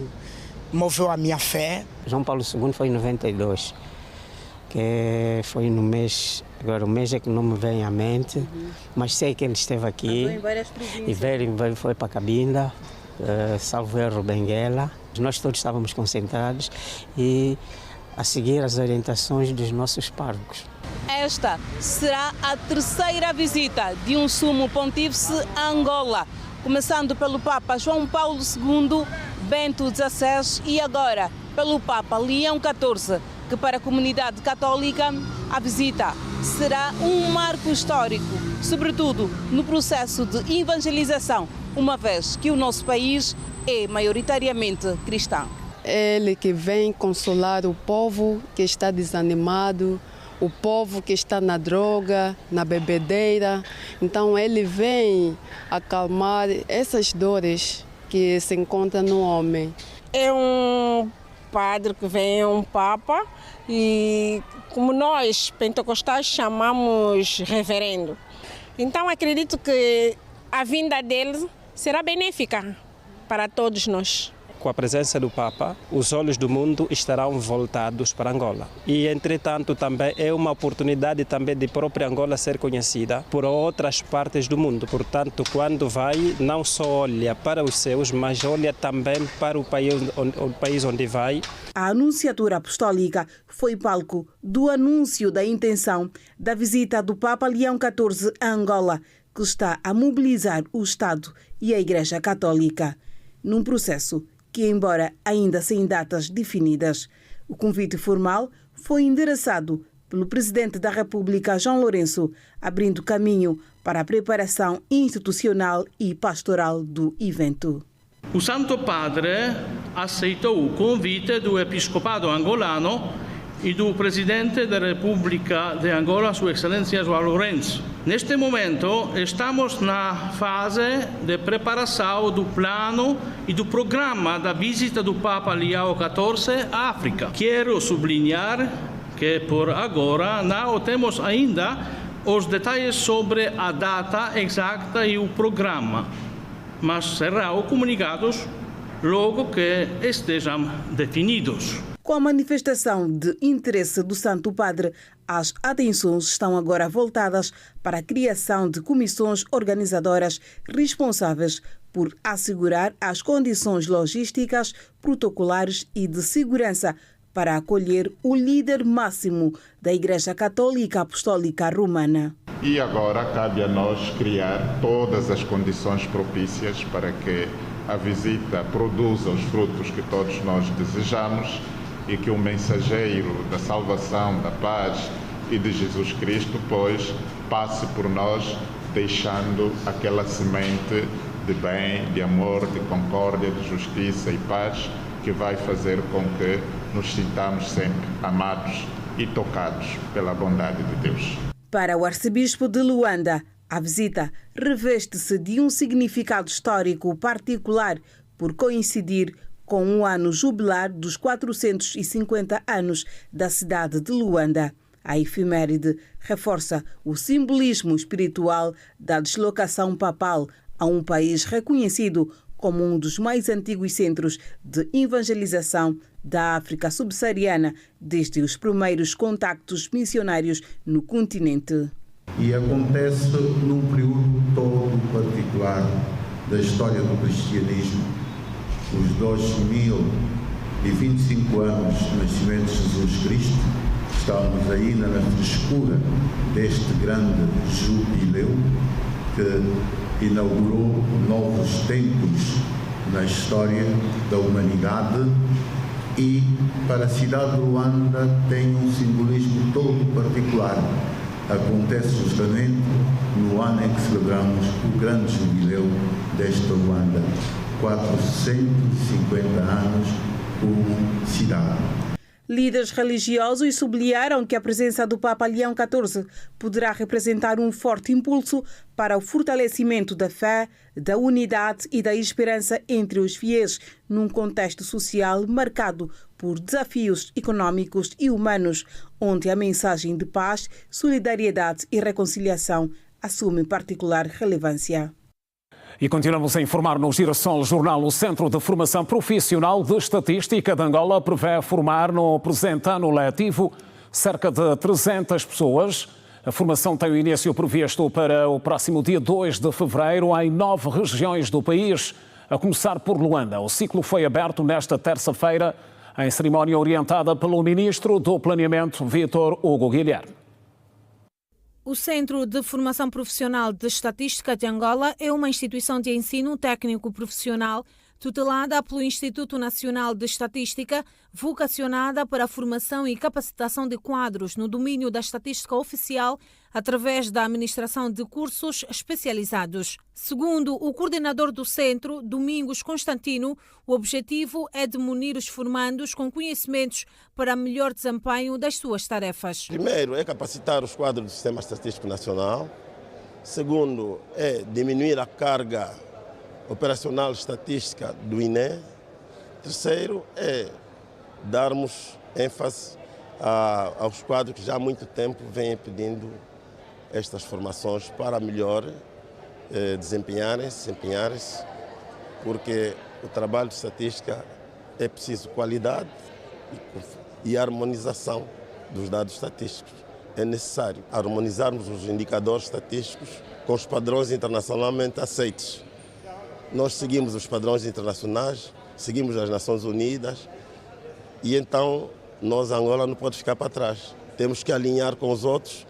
moveu a minha fé. João Paulo II foi em 92, que foi no mês, agora o mês é que não me vem à mente, mas sei que ele esteve aqui. Em várias províncias. E foi para Cabinda, salvo erro, Benguela. Nós todos estávamos concentrados e a seguir as orientações dos nossos párocos. Esta será a terceira visita de um sumo pontífice a Angola, começando pelo Papa João Paulo II, Bento XVI e agora pelo Papa Leão XIV, que para a comunidade católica a visita será um marco histórico, sobretudo no processo de evangelização, uma vez que o nosso país é maioritariamente cristão. Ele que vem consolar o povo que está desanimado, o povo que está na droga, na bebedeira. Então ele vem acalmar essas dores que se encontram no homem. É um padre que vem, é um papa, e como nós pentecostais chamamos reverendo. Então acredito que a vinda dele será benéfica para todos nós. com a presença do Papa, os olhos do mundo estarão voltados para Angola. E, entretanto, também é uma oportunidade também de própria Angola ser conhecida por outras partes do mundo. Portanto, quando vai, não só olha para os seus, mas olha também para o país onde vai. A Anunciatura Apostólica foi palco do anúncio da intenção da visita do Papa Leão XIV a Angola, que está a mobilizar o Estado e a Igreja Católica, num processo que, embora ainda sem datas definidas, o convite formal foi endereçado pelo Presidente da República, João Lourenço, abrindo caminho para a preparação institucional e pastoral do evento. O Santo Padre aceitou o convite do Episcopado angolano e do Presidente da República de Angola, Sua Excelência João Lourenço. Neste momento, estamos na fase de preparação do plano e do programa da visita do Papa Leão XIV à África. Quero sublinhar que, por agora, não temos ainda os detalhes sobre a data exata e o programa, mas serão comunicados logo que estejam definidos. Com a manifestação de interesse do Santo Padre, as atenções estão agora voltadas para a criação de comissões organizadoras responsáveis por assegurar as condições logísticas, protocolares e de segurança para acolher o líder máximo da Igreja Católica Apostólica Romana. E agora cabe a nós criar todas as condições propícias para que a visita produza os frutos que todos nós desejamos e que o mensageiro da salvação, da paz e de Jesus Cristo, pois, passe por nós deixando aquela semente de bem, de amor, de concórdia, de justiça e paz que vai fazer com que nos sintamos sempre amados e tocados pela bondade de Deus. Para o arcebispo de Luanda, a visita reveste-se de um significado histórico particular por coincidir com o ano jubilar dos 450 anos da cidade de Luanda. A efeméride reforça o simbolismo espiritual da deslocação papal a um país reconhecido como um dos mais antigos centros de evangelização da África subsaariana desde os primeiros contactos missionários no continente. E acontece num período todo particular da história do cristianismo, os 2025 anos de nascimento de Jesus Cristo. Estamos ainda na frescura deste grande jubileu que inaugurou novos tempos na história da humanidade e para a cidade de Luanda tem um simbolismo todo particular. Acontece justamente no ano em que celebramos o grande jubileu desta Luanda, 450 anos como cidade. Líderes religiosos sublinharam que a presença do Papa Leão XIV poderá representar um forte impulso para o fortalecimento da fé, da unidade e da esperança entre os fiéis, num contexto social marcado por desafios econômicos e humanos, onde a mensagem de paz, solidariedade e reconciliação assume particular relevância. E continuamos a informar no Girassol Jornal. O Centro de Formação Profissional de Estatística de Angola prevê formar no presente ano letivo cerca de 300 pessoas. A formação tem o início previsto para o próximo dia 2 de fevereiro em 9 regiões do país, a começar por Luanda. O ciclo foi aberto nesta terça-feira em cerimónia orientada pelo Ministro do Planeamento, Vítor Hugo Guilherme. O Centro de Formação Profissional de Estatística de Angola é uma instituição de ensino técnico profissional tutelada pelo Instituto Nacional de Estatística, vocacionada para a formação e capacitação de quadros no domínio da estatística oficial através da administração de cursos especializados. Segundo o coordenador do centro, Domingos Constantino, o objetivo é de munir os formandos com conhecimentos para melhor desempenho das suas tarefas. Primeiro é capacitar os quadros do Sistema Estatístico Nacional. Segundo é diminuir a carga operacional estatística do INE. Terceiro é darmos ênfase aos quadros que já há muito tempo vêm pedindo estas formações para melhor desempenharem-se, porque o trabalho de estatística é preciso qualidade e harmonização dos dados estatísticos. É necessário harmonizarmos os indicadores estatísticos com os padrões internacionalmente aceitos. Nós seguimos os padrões internacionais, seguimos as Nações Unidas e então nós, Angola, não pode ficar para trás. Temos que alinhar com os outros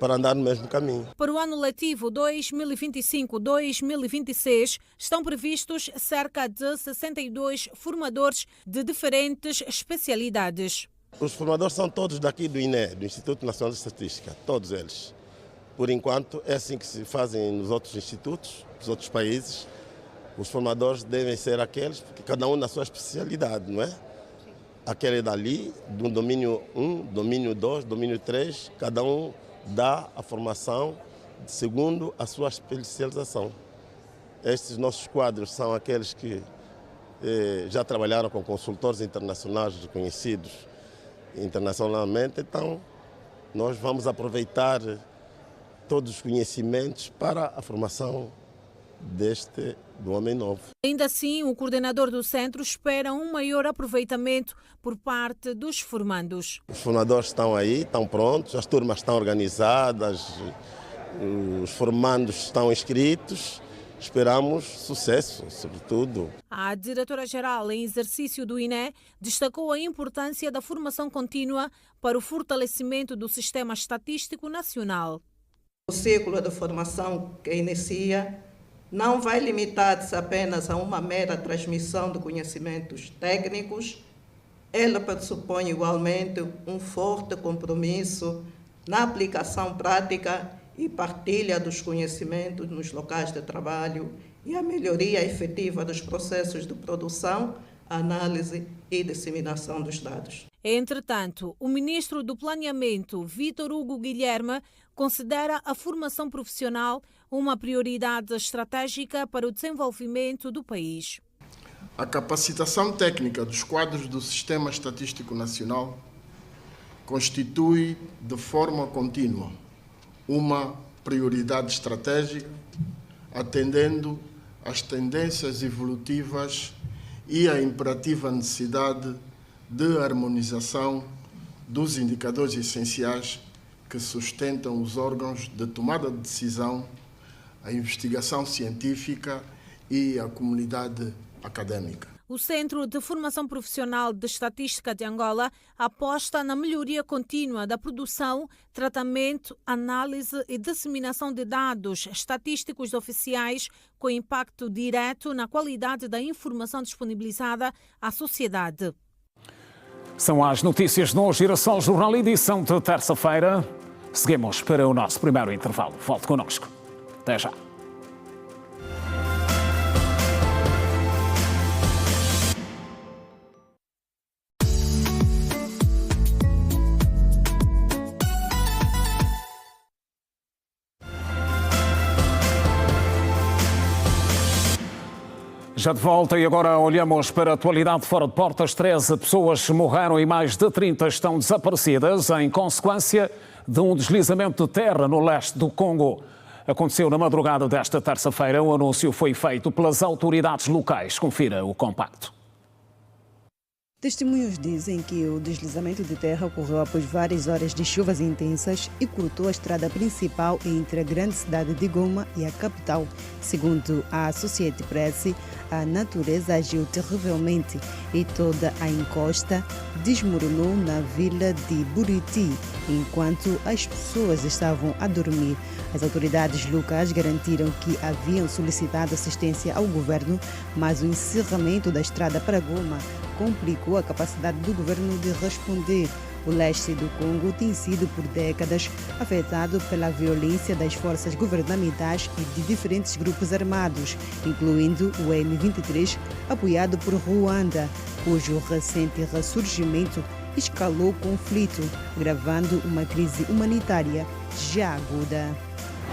para andar no mesmo caminho. Para o ano letivo 2025-2026, estão previstos cerca de 62 formadores de diferentes especialidades. Os formadores são todos daqui do INE, do Instituto Nacional de Estatística, todos eles. Por enquanto, é assim que se fazem nos outros institutos, nos outros países. Os formadores devem ser aqueles, porque cada um na sua especialidade, não é? Aquele dali, do domínio 1, domínio 2, domínio 3, cada um dá a formação segundo a sua especialização. Estes nossos quadros são aqueles que já trabalharam com consultores internacionais reconhecidos internacionalmente, então nós vamos aproveitar todos os conhecimentos para a formação do homem novo. Ainda assim, o coordenador do centro espera um maior aproveitamento por parte dos formandos. Os formadores estão aí, estão prontos, as turmas estão organizadas, os formandos estão inscritos. Esperamos sucesso, sobretudo. A diretora-geral em exercício do INE destacou a importância da formação contínua para o fortalecimento do sistema estatístico nacional. O ciclo de formação que inicia não vai limitar-se apenas a uma mera transmissão de conhecimentos técnicos. Ela pressupõe igualmente um forte compromisso na aplicação prática e partilha dos conhecimentos nos locais de trabalho e a melhoria efetiva dos processos de produção, análise e disseminação dos dados. Entretanto, o ministro do Planeamento, Vítor Hugo Guilherme, considera a formação profissional uma prioridade estratégica para o desenvolvimento do país. A capacitação técnica dos quadros do Sistema Estatístico Nacional constitui de forma contínua uma prioridade estratégica, atendendo às tendências evolutivas e à imperativa necessidade de harmonização dos indicadores essenciais que sustentam os órgãos de tomada de decisão, a investigação científica e a comunidade académica. O Centro de Formação Profissional de Estatística de Angola aposta na melhoria contínua da produção, tratamento, análise e disseminação de dados estatísticos oficiais com impacto direto na qualidade da informação disponibilizada à sociedade. São as notícias no Girassol Jornal, edição de terça-feira. Seguimos para o nosso primeiro intervalo. Volte connosco. Até já. Já de volta e agora olhamos para a atualidade fora de portas. 13 pessoas morreram e mais de 30 estão desaparecidas em consequência de um deslizamento de terra no leste do Congo. Aconteceu na madrugada desta terça-feira. O anúncio foi feito pelas autoridades locais. Confira o compacto. Testemunhos dizem que o deslizamento de terra ocorreu após várias horas de chuvas intensas e cortou a estrada principal entre a grande cidade de Goma e a capital. Segundo a Associated Press, a natureza agiu terrivelmente e toda a encosta desmoronou na vila de Buriti, enquanto as pessoas estavam a dormir. As autoridades locais garantiram que haviam solicitado assistência ao governo, mas o encerramento da estrada para Goma complicou a capacidade do governo de responder. O leste do Congo tem sido por décadas afetado pela violência das forças governamentais e de diferentes grupos armados, incluindo o M23, apoiado por Ruanda, cujo recente ressurgimento escalou o conflito, agravando uma crise humanitária já aguda.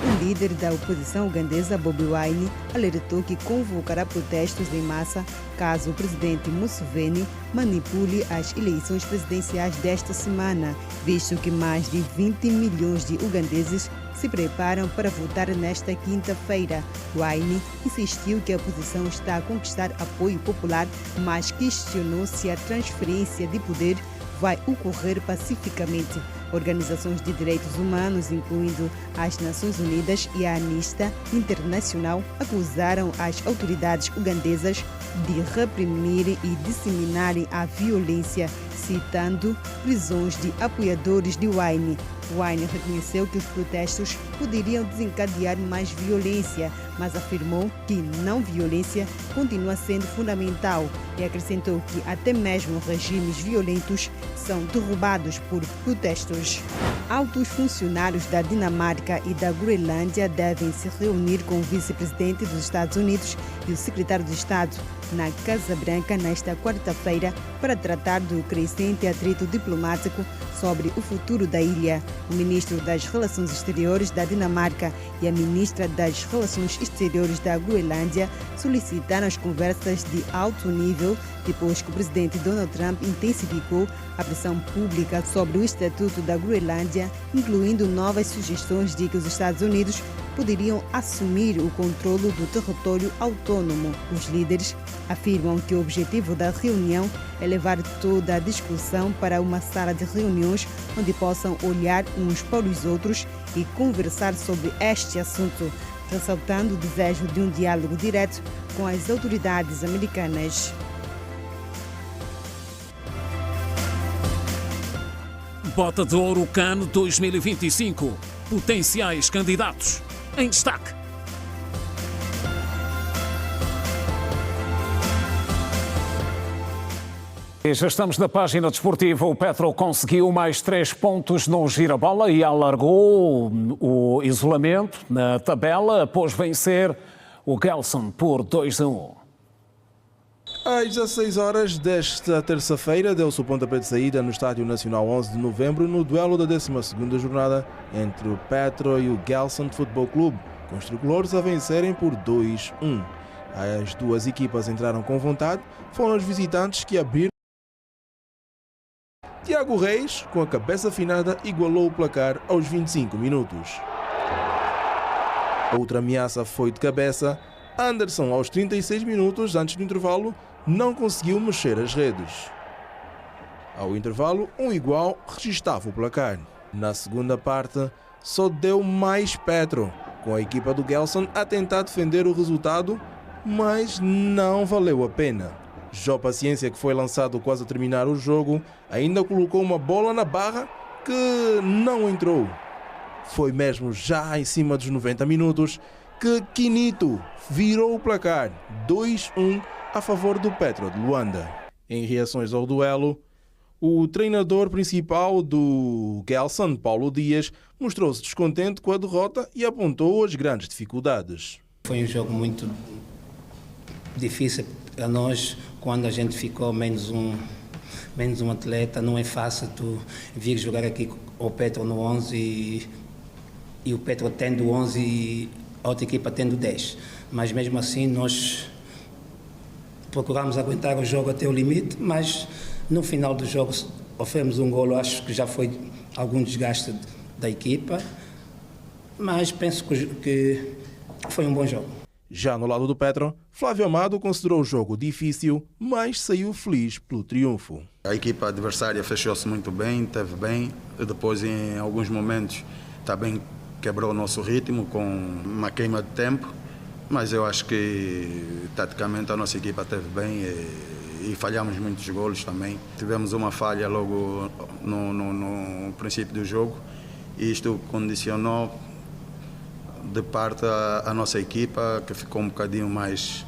O líder da oposição ugandesa, Bobi Wine, alertou que convocará protestos em massa caso o presidente Museveni manipule as eleições presidenciais desta semana, visto que mais de 20 milhões de ugandeses se preparam para votar nesta quinta-feira. Wine insistiu que a oposição está a conquistar apoio popular, mas questionou se a transferência de poder vai ocorrer pacificamente. Organizações de direitos humanos, incluindo as Nações Unidas e a Anistia Internacional, acusaram as autoridades ugandesas de reprimir e disseminarem a violência, citando prisões de apoiadores de Wine. Wine reconheceu que os protestos poderiam desencadear mais violência, mas afirmou que não violência continua sendo fundamental e acrescentou que até mesmo regimes violentos são derrubados por protestos. Altos funcionários da Dinamarca e da Groenlândia devem se reunir com o vice-presidente dos Estados Unidos e o secretário de Estado na Casa Branca nesta quarta-feira para tratar do crescente atrito diplomático sobre o futuro da ilha. O ministro das Relações Exteriores da Dinamarca e a ministra das Relações Exteriores da Groenlândia solicitaram as conversas de alto nível depois que o presidente Donald Trump intensificou a pressão pública sobre o Estatuto da Groenlândia, incluindo novas sugestões de que os Estados Unidos poderiam assumir o controle do território autônomo. Os líderes afirmam que o objetivo da reunião é levar toda a discussão para uma sala de reuniões onde possam olhar uns para os outros e conversar sobre este assunto, ressaltando o desejo de um diálogo direto com as autoridades americanas. Bota de Ouro Cannes 2025. Potenciais candidatos. Em destaque. E já estamos na página desportiva. O Petro conseguiu mais 3 pontos no Girabola e alargou o isolamento na tabela após vencer o Gelson por 2-1. Às 16 horas desta terça-feira, deu-se o pontapé de saída no Estádio Nacional 11 de novembro no duelo da 12ª jornada entre o Petro e o Gelson Futebol Clube, com os tricolores a vencerem por 2-1. As duas equipas entraram com vontade, foram os visitantes que abriram. Tiago Reis, com a cabeça afinada, igualou o placar aos 25 minutos. Outra ameaça foi de cabeça. Anderson, aos 36 minutos antes do intervalo, não conseguiu mexer as redes. Ao intervalo, um igual registava o placar. Na segunda parte, só deu mais Petro, com a equipa do Gelson a tentar defender o resultado, mas não valeu a pena. Jó Paciência, que foi lançado quase a terminar o jogo, ainda colocou uma bola na barra que não entrou. Foi mesmo já em cima dos 90 minutos que Quinito virou o placar 2-1 a favor do Petro de Luanda. Em reações ao duelo, o treinador principal do Gelson, Paulo Dias, mostrou-se descontente com a derrota e apontou as grandes dificuldades. Foi um jogo muito difícil a nós, quando a gente ficou menos um atleta. Não é fácil tu vir jogar aqui com o Petro no 11 e o Petro tendo 11 e a outra equipa tendo 10. Mas mesmo assim nós procuramos aguentar o jogo até o limite, mas no final do jogo sofremos um golo. Acho que já foi algum desgaste da equipa, mas penso que foi um bom jogo. Já no lado do Petro, Flávio Amado considerou o jogo difícil, mas saiu feliz pelo triunfo. A equipa adversária fechou-se muito bem, esteve bem, e depois em alguns momentos também quebrou o nosso ritmo com uma queima de tempo, mas eu acho que taticamente a nossa equipa esteve bem e falhamos muitos golos também. Tivemos uma falha logo no princípio do jogo e isto condicionou de parte a nossa equipa, que ficou um bocadinho mais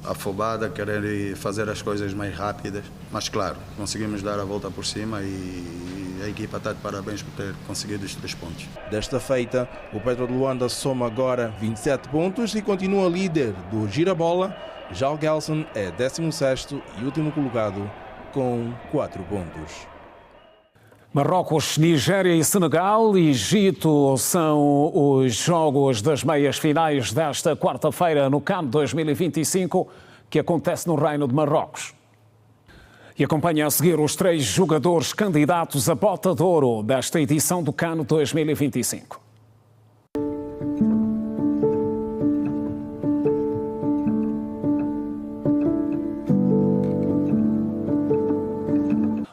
afobada, querer fazer as coisas mais rápidas, mas claro, conseguimos dar a volta por cima e a equipa está de parabéns por ter conseguido os 3 pontos. Desta feita, o Petro de Luanda soma agora 27 pontos e continua líder do Girabola. Já o Gelson é 16º e último colocado com 4 pontos. Marrocos, Nigéria e Senegal e Egito são os jogos das meias finais desta quarta-feira no CAN 2025, que acontece no Reino de Marrocos. E acompanha a seguir os 3 jogadores candidatos à Bota de Ouro desta edição do CAN 2025.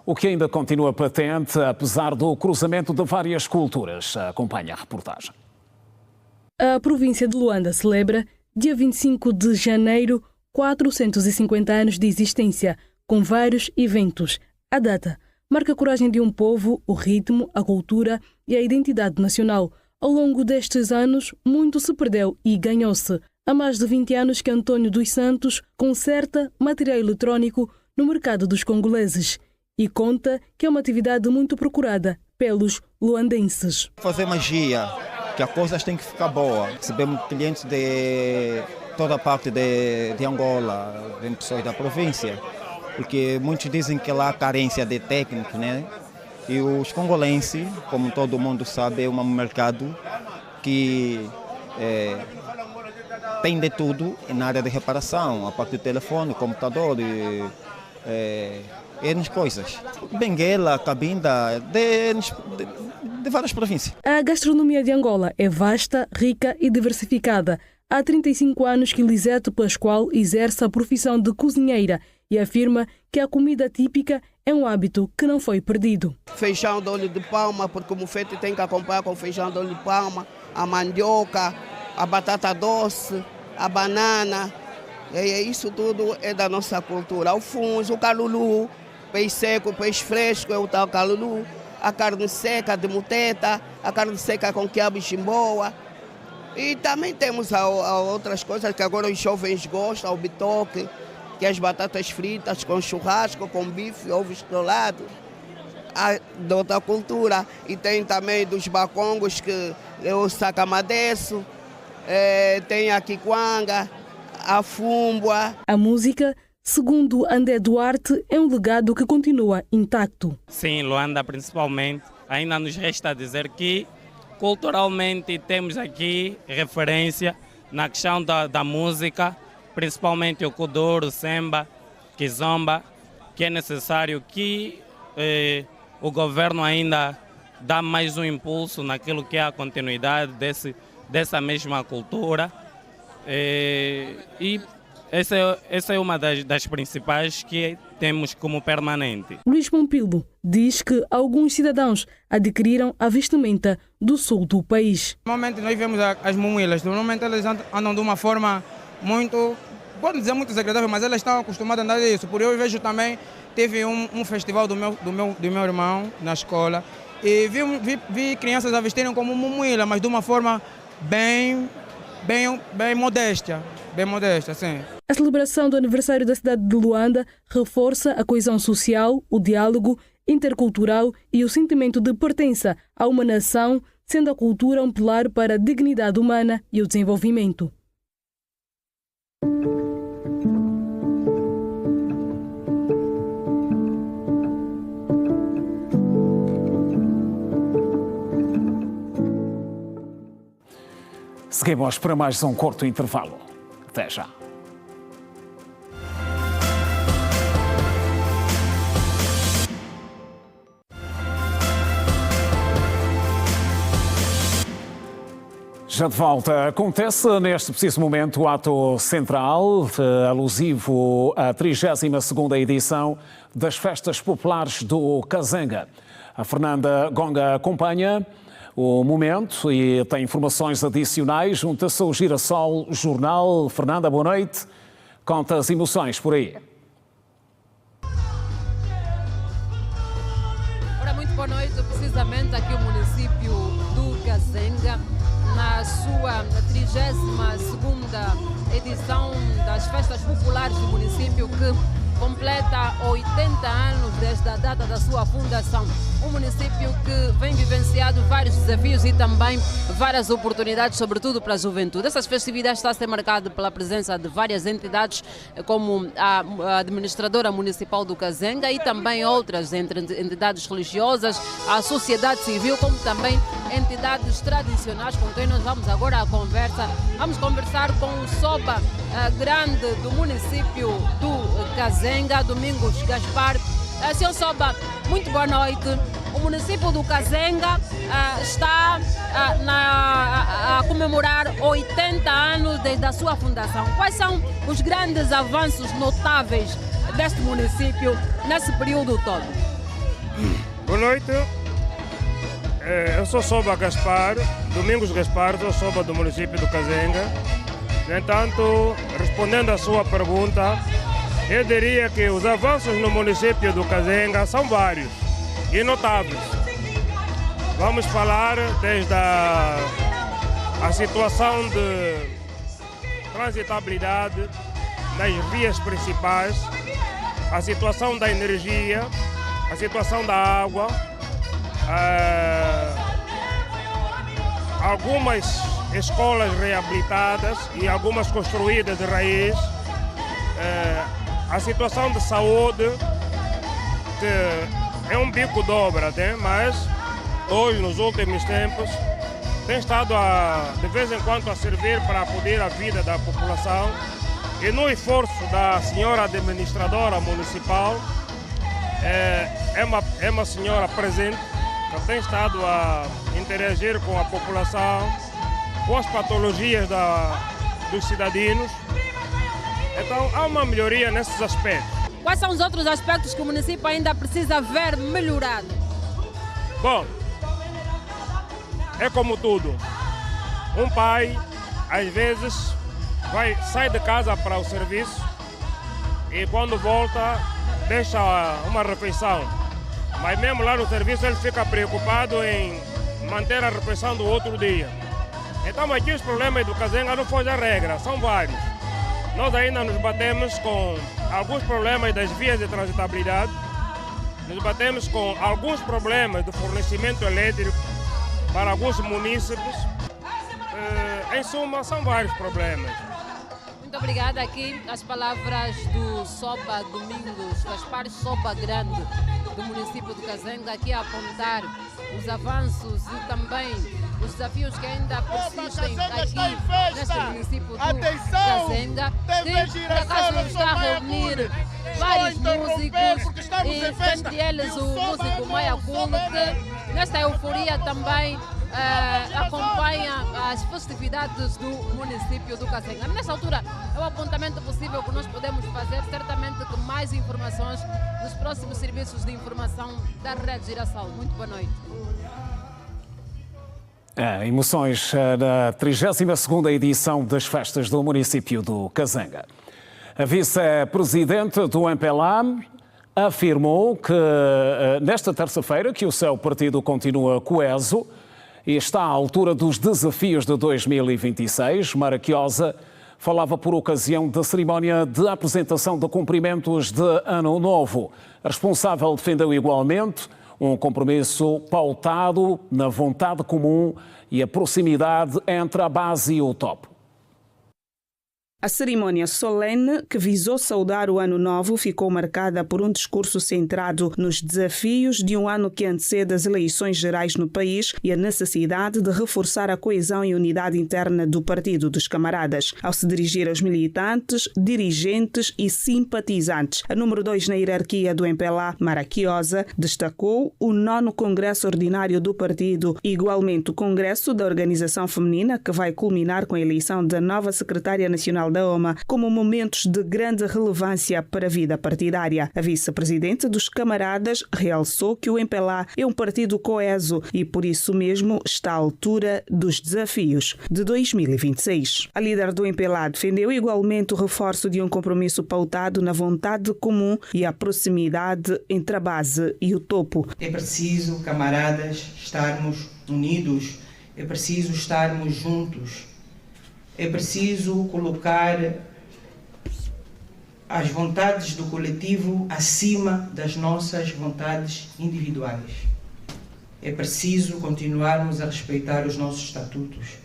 o que ainda continua patente, apesar do cruzamento de várias culturas. Acompanhe a reportagem. A província de Luanda celebra, dia 25 de janeiro, 450 anos de existência, com vários eventos. A data marca a coragem de um povo, o ritmo, a cultura e a identidade nacional. Ao longo destes anos, muito se perdeu e ganhou-se. Há mais de 20 anos que Antônio dos Santos conserta material eletrónico no mercado dos congoleses e conta que é uma atividade muito procurada pelos luandenses. Fazer magia, que as coisas têm que ficar boas. Recebemos clientes de toda a parte de Angola, vem pessoas da província, porque muitos dizem que lá há carência de técnicos, né? E os congolenses, como todo mundo sabe, é um mercado que tem de tudo na área de reparação, a parte do telefone, computador, N coisas. Benguela, Cabinda, de várias províncias. A gastronomia de Angola é vasta, rica e diversificada. Há 35 anos que Lisete Pascoal exerce a profissão de cozinheira e afirma que a comida típica é um hábito que não foi perdido. Feijão de óleo de palma, porque o mufete tem que acompanhar com feijão de óleo de palma, a mandioca, a batata doce, a banana, isso tudo é da nossa cultura. O fungo, o calulu, peixe seco, peixe fresco, é o tal calulu, a carne seca de muteta, a carne seca com quiabo e chimboa. E também temos outras coisas que agora os jovens gostam, o bitoque, que é as batatas fritas com churrasco, com bife, ovo estrelado, da outra cultura. E tem também dos bacongos, que é o sacamadeço, tem a quiquanga, a fumbua. A música, segundo André Duarte, é um legado que continua intacto. Sim, Luanda principalmente. Ainda nos resta dizer que culturalmente temos aqui referência na questão da música, principalmente o kuduro, o semba, kizomba, que é necessário que o governo ainda dá mais um impulso naquilo que é a continuidade dessa mesma cultura. E essa é uma das principais que temos como permanente. Luís Pompilo diz que alguns cidadãos adquiriram a vestimenta do sul do país. Normalmente nós vemos as mumuilas, normalmente elas andam de uma forma muito, pode dizer muito desagradável, mas elas estão acostumadas a andar disso. Por eu vejo também, teve um festival do meu irmão na escola e vi crianças a vestirem como mumuila, mas de uma forma bem modesta, sim. A celebração do aniversário da cidade de Luanda reforça a coesão social, o diálogo intercultural e o sentimento de pertença a uma nação, sendo a cultura um pilar para a dignidade humana e o desenvolvimento. Seguimos para mais um curto intervalo. Até já. Já de volta, acontece neste preciso momento o ato central, alusivo à 32ª edição das Festas Populares do Kazenga. A Fernanda Gonga acompanha o momento e tem informações adicionais. Junta-se ao Girassol Jornal. Fernanda, boa noite. Conta as emoções por aí. Ora, muito boa noite. Precisamente aqui o município do Kazenga, na sua 32ª edição das Festas Populares do município, que completa 80 anos desde a data da sua fundação. Um município que vem vivenciando vários desafios e também várias oportunidades, sobretudo para a juventude. Essas festividades estão a ser marcadas pela presença de várias entidades, como a administradora municipal do Kazenga e também outras, entre entidades religiosas, a sociedade civil, como também entidades tradicionais, com quem nós vamos agora à conversa. Vamos conversar com o Soba grande do município do Kazenga, Domingos Gaspar. Senhor Soba, muito boa noite. O município do Kazenga está a comemorar 80 anos desde a sua fundação. Quais são os grandes avanços notáveis deste município nesse período todo? Boa noite. Eu sou Soba Gaspar, Domingos Gaspar, sou Soba do município do Kazenga. No entanto, respondendo à sua pergunta, eu diria que os avanços no município do Kazenga são vários e notáveis. Vamos falar desde a situação de transitabilidade nas vias principais, a situação da energia, a situação da água, algumas escolas reabilitadas e algumas construídas de raiz, a situação de saúde, que é um bico de obra, né? Mas hoje, nos últimos tempos, tem estado de vez em quando a servir para acudir à vida da população, e no esforço da senhora administradora municipal, é uma senhora presente, que tem estado a interagir com a população, com as patologias dos cidadãos. Então há uma melhoria nesses aspectos. Quais são os outros aspectos que o município ainda precisa ver melhorado? Bom, é como tudo. Um pai, às vezes, sai de casa para o serviço e quando volta, deixa uma refeição. Mas mesmo lá no serviço ele fica preocupado em manter a refeição do outro dia. Então aqui os problemas do Kazenga não fogem à regra, são vários. Nós ainda nos batemos com alguns problemas das vias de transitabilidade, nos batemos com alguns problemas do fornecimento elétrico para alguns munícipes. Em suma, são vários problemas. Muito obrigada. Aqui as palavras do Soba Domingos Gaspar, Soba Grande, do município do Kazenga, aqui a apontar os avanços e também os desafios que ainda persistem aqui neste município do Kazenga, que por acaso está a reunir vários músicos, e entre eles o músico Maia Kulo, que nesta euforia também acompanha as festividades do município do Kazenga. Nesta altura é o apontamento possível que nós podemos fazer, certamente com mais informações nos próximos serviços de informação da Rede Girassol. Muito boa noite. Emoções na 32ª edição das festas do município do Kazenga. A vice-presidente do MPLA afirmou que nesta terça-feira que o seu partido continua coeso e está à altura dos desafios de 2026. Maraquiosa falava por ocasião da cerimónia de apresentação de cumprimentos de Ano Novo. A responsável defendeu igualmente um compromisso pautado na vontade comum e a proximidade entre a base e o topo. A cerimónia solene, que visou saudar o Ano Novo, ficou marcada por um discurso centrado nos desafios de um ano que antecede as eleições gerais no país e a necessidade de reforçar a coesão e unidade interna do Partido dos Camaradas. Ao se dirigir aos militantes, dirigentes e simpatizantes, a número 2 na hierarquia do MPLA, Maraquiosa, destacou o 9º Congresso Ordinário do Partido, igualmente o Congresso da Organização Feminina, que vai culminar com a eleição da nova Secretária Nacional da OMA, como momentos de grande relevância para a vida partidária. A vice-presidente dos Camaradas realçou que o MPLA é um partido coeso e, por isso mesmo, está à altura dos desafios de 2026. A líder do MPLA defendeu igualmente o reforço de um compromisso pautado na vontade comum e a proximidade entre a base e o topo. É preciso, camaradas, estarmos unidos, é preciso estarmos juntos. É preciso colocar as vontades do coletivo acima das nossas vontades individuais. É preciso continuarmos a respeitar os nossos estatutos.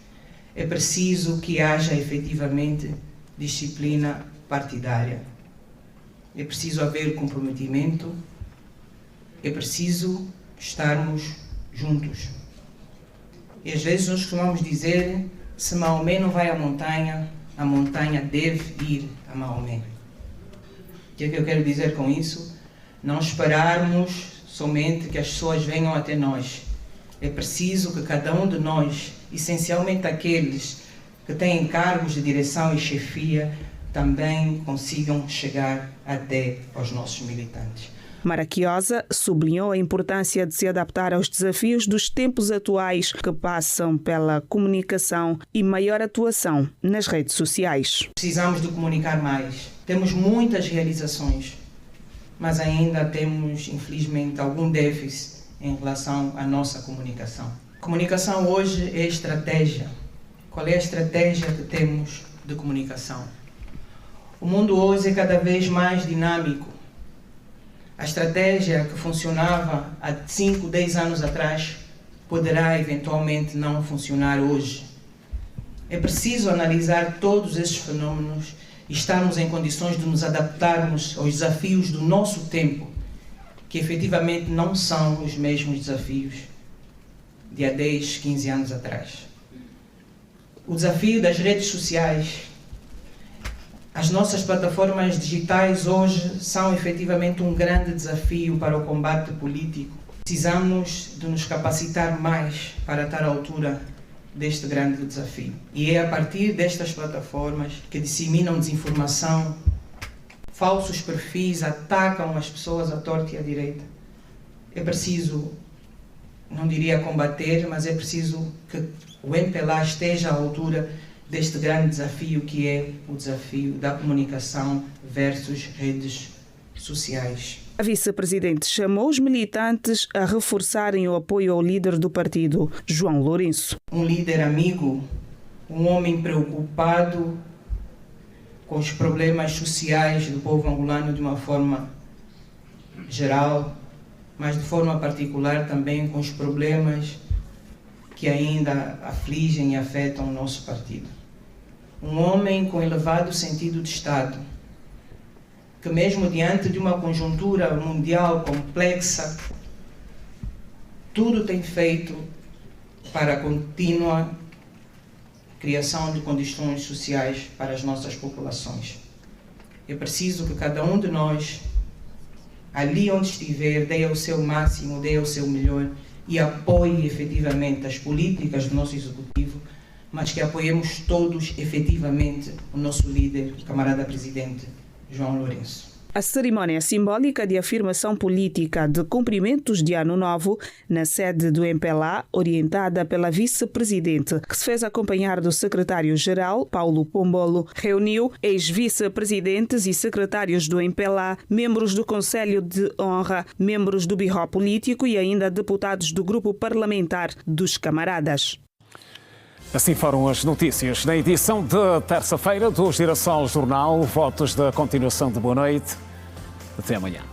É preciso que haja efetivamente disciplina partidária. É preciso haver comprometimento. É preciso estarmos juntos. E às vezes nós costumamos dizer: se Maomé não vai à montanha, a montanha deve ir a Maomé. O que é que eu quero dizer com isso? Não esperarmos somente que as pessoas venham até nós. É preciso que cada um de nós, essencialmente aqueles que têm cargos de direção e chefia, também consigam chegar até aos nossos militantes. Maraquiosa sublinhou a importância de se adaptar aos desafios dos tempos atuais que passam pela comunicação e maior atuação nas redes sociais. Precisamos de comunicar mais. Temos muitas realizações, mas ainda temos, infelizmente, algum déficit em relação à nossa comunicação. Comunicação hoje é estratégia. Qual é a estratégia que temos de comunicação? O mundo hoje é cada vez mais dinâmico. A estratégia que funcionava há 5, 10 anos atrás poderá eventualmente não funcionar hoje. É preciso analisar todos esses fenômenos e estarmos em condições de nos adaptarmos aos desafios do nosso tempo, que efetivamente não são os mesmos desafios de há 10, 15 anos atrás. O desafio das redes sociais, as nossas plataformas digitais hoje são efetivamente um grande desafio para o combate político. Precisamos de nos capacitar mais para estar à altura deste grande desafio. E é a partir destas plataformas que disseminam desinformação, falsos perfis, atacam as pessoas à torta e à direita. É preciso, não diria combater, mas é preciso que o MPLA esteja à altura deste grande desafio que é o desafio da comunicação versus redes sociais. A vice-presidente chamou os militantes a reforçarem o apoio ao líder do partido, João Lourenço. Um líder amigo, um homem preocupado com os problemas sociais do povo angolano de uma forma geral, mas de forma particular também com os problemas que ainda afligem e afetam o nosso partido. Um homem com elevado sentido de Estado, que mesmo diante de uma conjuntura mundial complexa, tudo tem feito para a contínua criação de condições sociais para as nossas populações. É preciso que cada um de nós, ali onde estiver, dê o seu máximo, dê o seu melhor e apoie efetivamente as políticas do nosso Executivo, mas que apoiemos todos efetivamente o nosso líder, o camarada presidente João Lourenço. A cerimónia simbólica de afirmação política de cumprimentos de Ano Novo na sede do MPLA, orientada pela vice-presidente, que se fez acompanhar do secretário-geral, Paulo Pombolo, reuniu ex-vice-presidentes e secretários do MPLA, membros do Conselho de Honra, membros do Biró Político e ainda deputados do grupo parlamentar dos Camaradas. Assim foram as notícias na edição de terça-feira do Girassol Jornal. Votos da continuação de boa noite. Até amanhã.